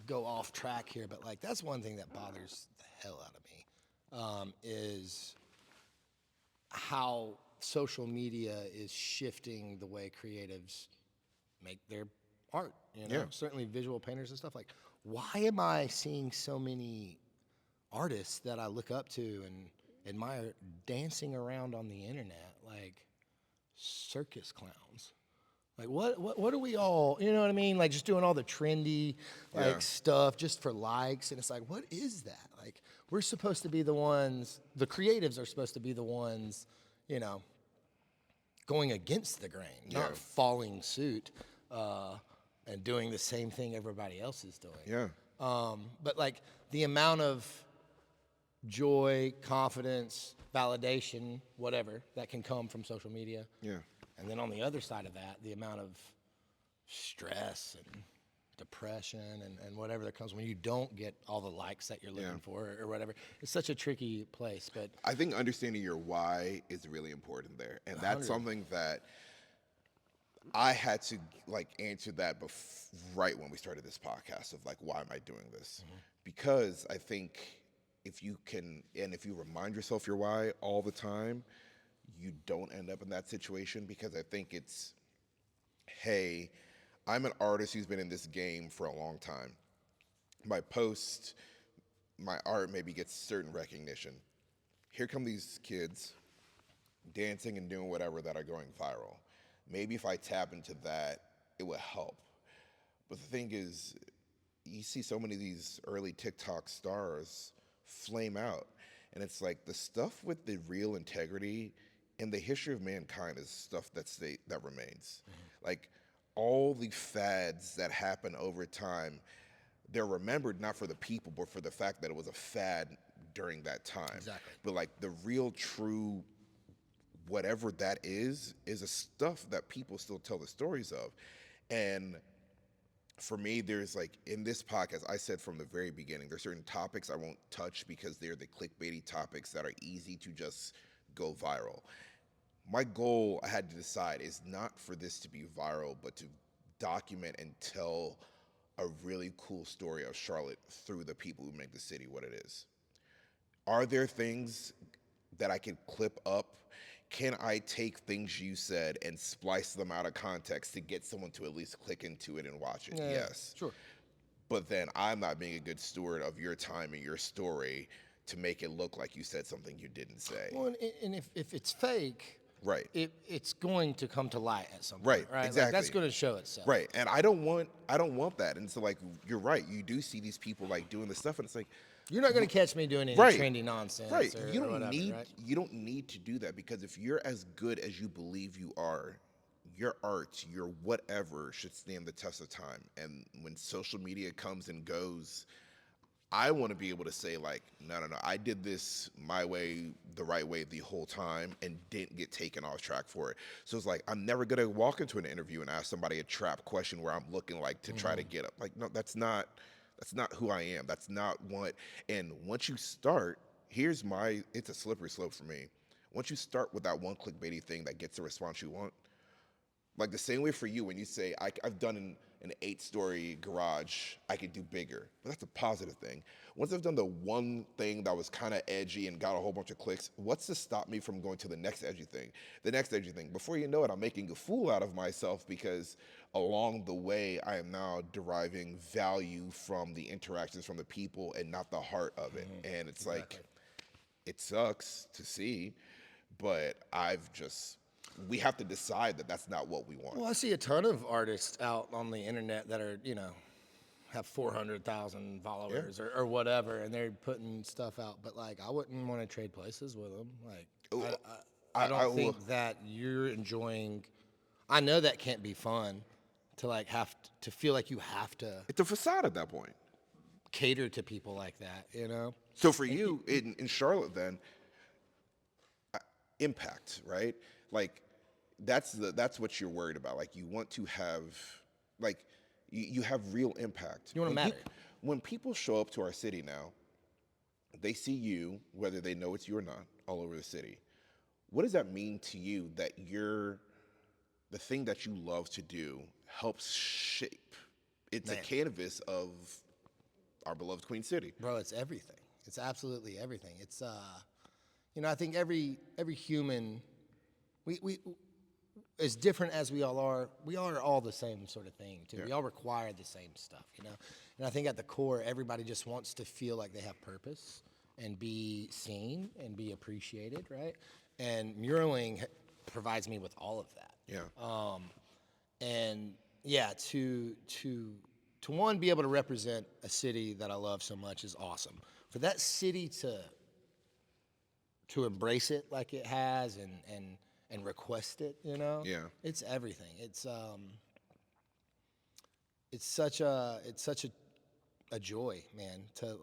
go off track here, but like that's one thing that bothers the hell out of me, is how social media is shifting the way creatives make their art. You know, Yeah. certainly visual painters and stuff. Like, why am I seeing so many artists that I look up to and admire dancing around on the internet like circus clowns? Like what are we all, you know what I mean? Like just doing all the trendy like Yeah. stuff just for likes. And it's like, what is that? Like we're supposed to be the ones, the creatives are supposed to be the ones, you know, going against the grain, Yeah. not following suit and doing the same thing everybody else is doing. Yeah. But like the amount of joy, confidence, validation, whatever that can come from social media. Yeah. And then on the other side of that, the amount of stress and depression and whatever that comes when you don't get all the likes that you're looking for or whatever. It's such a tricky place. But I think understanding your why is really important there. And that's 100. something that I had to like answer that right when we started this podcast of like, why am I doing this? Because I think if you can, and if you remind yourself your why all the time, you don't end up in that situation because I think it's, hey, I'm an artist who's been in this game for a long time. My post, my art maybe gets certain recognition. Here come these kids dancing and doing whatever that are going viral. Maybe if I tap into that, it would help. But the thing is, you see so many of these early TikTok stars flame out. And it's like the stuff with the real integrity in the history of mankind is stuff that remains. Like all the fads that happen over time, they're remembered not for the people, but for the fact that it was a fad during that time. Exactly. But like the real, true, whatever that is a stuff that people still tell the stories of. And for me, there's like, in this podcast, I said from the very beginning, there's certain topics I won't touch because they're the clickbaity topics that are easy to just go viral. My goal, I had to decide, is not for this to be viral, but to document and tell a really cool story of Charlotte through the people who make the city what it is. Are there things that I can clip up? Can I take things you said and splice them out of context to get someone to at least click into it and watch it? Yeah, Yes. sure. But then I'm not being a good steward of your time and your story to make it look like you said something you didn't say. Well, and if it's fake, Right. it's going to come to light at some point, Right, right? exactly. Like that's going to show itself. Right. And I don't want that. And so like you're right, you do see these people like doing this stuff and it's like You're not going to catch me doing any Right. trendy nonsense. right. Or, You or don't whatever, need right? you don't need to do that because if you're as good as you believe you are, your art, your whatever should stand the test of time. And when social media comes and goes, I want to be able to say like, no, I did this my way, the right way the whole time and didn't get taken off track for it. So it's like, I'm never going to walk into an interview and ask somebody a trap question where I'm looking like to try to get up. Like, no, that's not who I am. That's not what, and once you start, it's a slippery slope for me. Once you start with that one clickbaity thing that gets the response you want, Like the same way for you when you say, I've done an 8-story garage, I could do bigger. But that's a positive thing. Once I've done the one thing that was kind of edgy and got a whole bunch of clicks, what's to stop me from going to the next edgy thing? The next edgy thing. Before you know it, I'm making a fool out of myself because along the way, I am now deriving value from the interactions from the people and not the heart of it. And it's like, it sucks to see, but we have to decide that that's not what we want. Well, I see a ton of artists out on the internet that are, have 400,000 followers or whatever, and they're putting stuff out. But like, I wouldn't want to trade places with them. Like, I don't think that you're enjoying. I know that can't be fun to like have to feel like you have to It's a facade at that point. cater to people like that, So for you in Charlotte, then, impact, right? Like, that's what you're worried about. Like, you want to have, like, you have real impact. You want to matter. When people show up to our city now, they see you, whether they know it's you or not, all over the city. What does that mean to you that the thing that you love to do helps shape? It's a canvas of our beloved Queen City. Bro, it's everything. It's absolutely everything. It's I think every human, we as different as we all are all the same sort of thing too. Yeah. We all require the same stuff, And I think at the core, everybody just wants to feel like they have purpose and be seen and be appreciated, right? And muraling provides me with all of that. Yeah. And yeah, to one, be able to represent a city that I love so much is awesome. For that city to embrace it like it has and request it, Yeah. it's everything. It's such a joy, man, to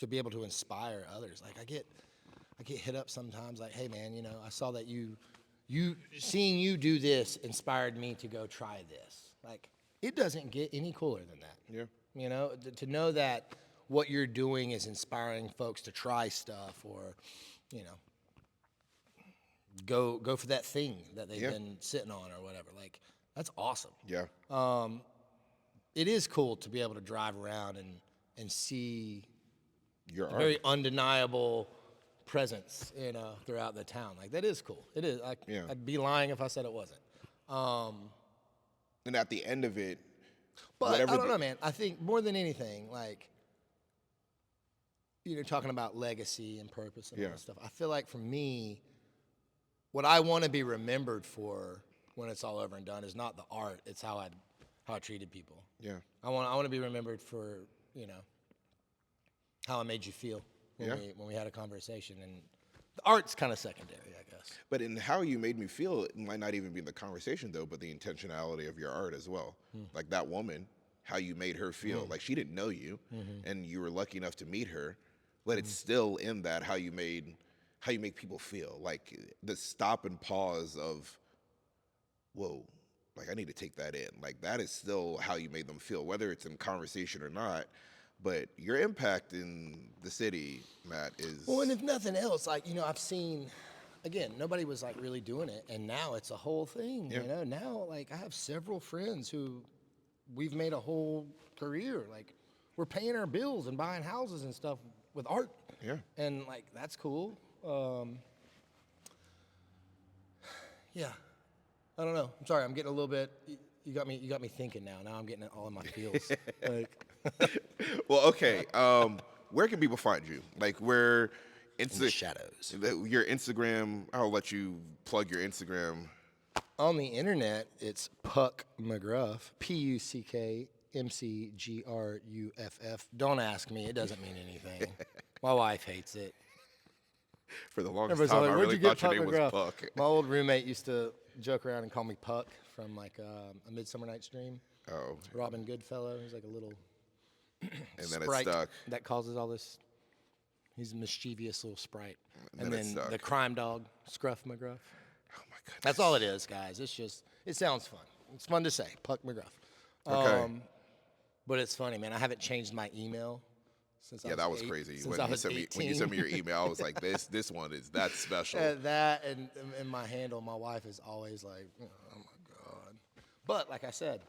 be able to inspire others. Like I get hit up sometimes like, hey man, I saw that seeing you do this inspired me to go try this. Like, it doesn't get any cooler than that. Yeah. To know that what you're doing is inspiring folks to try stuff or, go for that thing that they've been sitting on or whatever. Like, that's awesome. Yeah. It is cool to be able to drive around and see Your a art. very undeniable presence, throughout the town. Like, that is cool. It is. I'd be lying if I said it wasn't. And at the end of it, But I don't know, man. I think more than anything, like, talking about legacy and purpose and all that stuff. I feel like for me, what I want to be remembered for when it's all over and done is not the art. It's how I treated people. Yeah. I want to be remembered for how I made you feel when we had a conversation, and the art's kind of secondary, I guess. But in how you made me feel, it might not even be in the conversation though, but the intentionality of your art as well. Like that woman, how you made her feel. Like, she didn't know you, and you were lucky enough to meet her, but it's still in that how you make people feel. Like the stop and pause of, whoa, like I need to take that in. Like, that is still how you made them feel, whether it's in conversation or not. But your impact in the city, Matt, is... Well, and if nothing else, like, I've seen, again, nobody was like really doing it, and now it's a whole thing, Now, like, I have several friends who we've made a whole career. Like, we're paying our bills and buying houses and stuff with art. Yeah. And, like, that's cool. Yeah. I don't know. I'm sorry. I'm getting a little bit... You got me thinking now. Now I'm getting it all in my feels. Like... Well, okay. Where can people find you? Like, where... In the shadows. Your Instagram, I'll let you plug your Instagram. On the internet, it's Puck McGruff, PUCKMCGRUFF. Don't ask me; it doesn't mean anything. My wife hates it. For the longest Everybody's time, like, I "Where'd really you get thought your Puck name McGruff?" was Puck. My old roommate used to joke around and call me Puck from like A Midsummer Night's Dream. Oh. Robin Goodfellow. He's like a little And then it sprite stuck. that causes all this. He's a mischievous little sprite. And then it stuck. The crime dog, Scruff McGruff. Oh, my goodness. That's all it is, guys. It's just, it sounds fun. It's fun to say, Puck McGruff. Okay. But it's funny, man. I haven't changed my email since Yeah, I was that was eight- crazy. Since I was When you 18. sent me your email, I was like, this one is that's special. That and my handle, my wife is always like, oh my God. But like I said,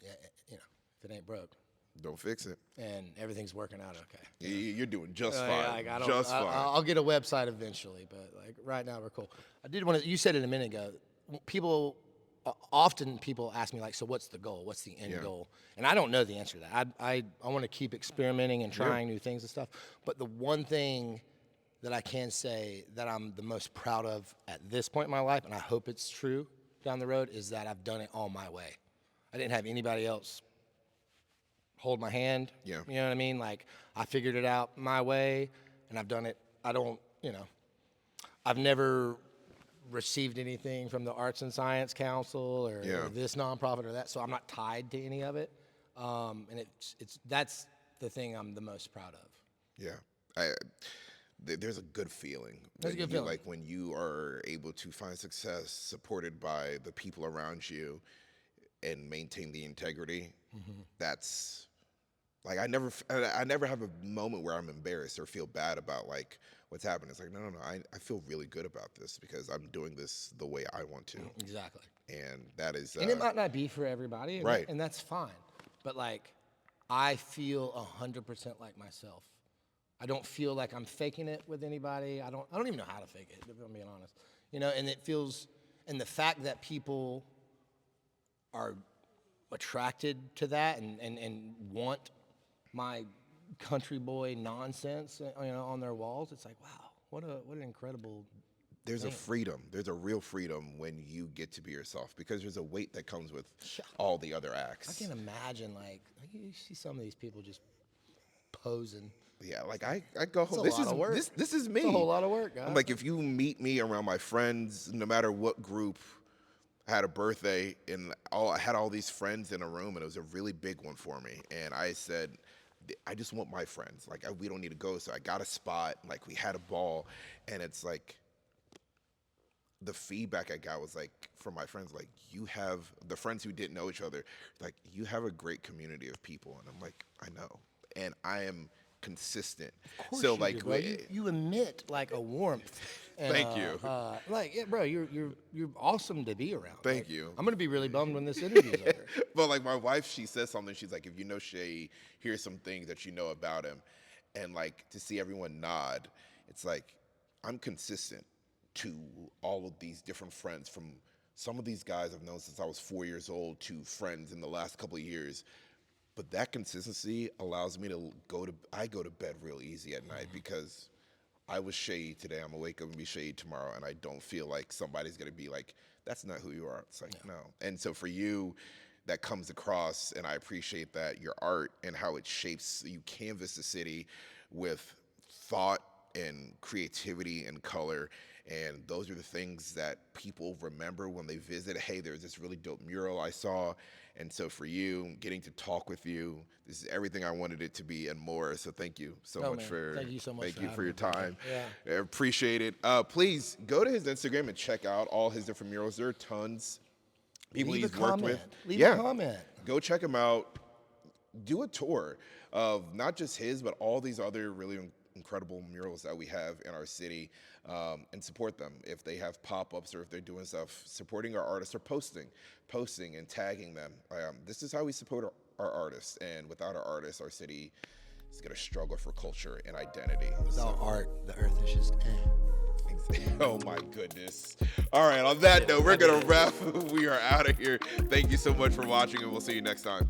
yeah, if it ain't broke Don't fix it. and everything's working out okay. You're doing just Yeah, fine. like, Just fine. I'll get a website eventually, but like right now we're cool. I did want to. You said it a minute ago. Often people ask me like, so what's the goal? What's the end goal? And I don't know the answer to that. I want to keep experimenting and trying new things and stuff. But the one thing that I can say that I'm the most proud of at this point in my life, and I hope it's true down the road, is that I've done it all my way. I didn't have anybody else hold my hand. Yeah. You know what I mean? Like, I figured it out my way, and I've done it. I've never received anything from the Arts and Science Council or this nonprofit or that, so I'm not tied to any of it. And that's the thing I'm the most proud of. Yeah. There's a good feeling. There's a good feeling. Like when you are able to find success supported by the people around you and maintain the integrity. That's like I never have a moment where I'm embarrassed or feel bad about like what's happening. It's like no. I feel really good about this because I'm doing this the way I want to. Exactly. And that is. And it might not be for everybody, right? And that's fine. But like, I feel 100% like myself. I don't feel like I'm faking it with anybody. I don't even know how to fake it, if I'm being honest. And it feels, and the fact that people are attracted to that and want my country boy nonsense, on their walls, it's like, wow, what an incredible There's a freedom. There's a real freedom when you get to be yourself because there's a weight that comes with all the other acts. I can imagine, like you see some of these people just posing. Yeah, like I go home. It's a lot of work. This is me. It's a whole lot of work, guys. I'm like, if you meet me around my friends, no matter what group, I had a birthday and I had all these friends in a room, and it was a really big one for me. And I said, I just want my friends. Like, we don't need to go. So I got a spot. Like, we had a ball, and it's like the feedback I got was like from my friends, like you have the friends who didn't know each other, like you have a great community of people, and I'm like, I know, and I am consistent. Of course so you like do, bro. You emit like a warmth. And, thank you. Like, yeah, bro, you're awesome to be around. Thank like, you. I'm gonna be really bummed when this interview's over. But like my wife, she says something. She's like, if you know Shay, here's some things that you know about him, and like to see everyone nod, it's like I'm consistent to all of these different friends. From some of these guys I've known since I was 4 years old to friends in the last couple of years. But that consistency allows me to go to bed real easy at night because I was Shay today. I'm gonna wake up and be Shay tomorrow, and I don't feel like somebody's gonna be like, that's not who you are. It's like, no. And so for you, that comes across, and I appreciate that, your art and how it shapes, you canvas the city with thought and creativity and color. And those are the things that people remember when they visit. Hey, there's this really dope mural I saw. And so for you, getting to talk with you, this is everything I wanted it to be and more. So thank you so much for thank you so much for your time. Yeah. I appreciate it. Please go to his Instagram and check out all his different murals. There are tons. People Leave a he's worked comment. with. Leave a comment. Go check him out. Do a tour of not just his, but all these other really incredible murals that we have in our city, and support them. If they have pop-ups or if they're doing stuff, supporting our artists or posting and tagging them. This is how we support our artists, and without our artists, our city is gonna struggle for culture and identity. Without art, the earth is just Oh my goodness. All right, on that note, we're gonna wrap. We are out of here. Thank you so much for watching, and we'll see you next time.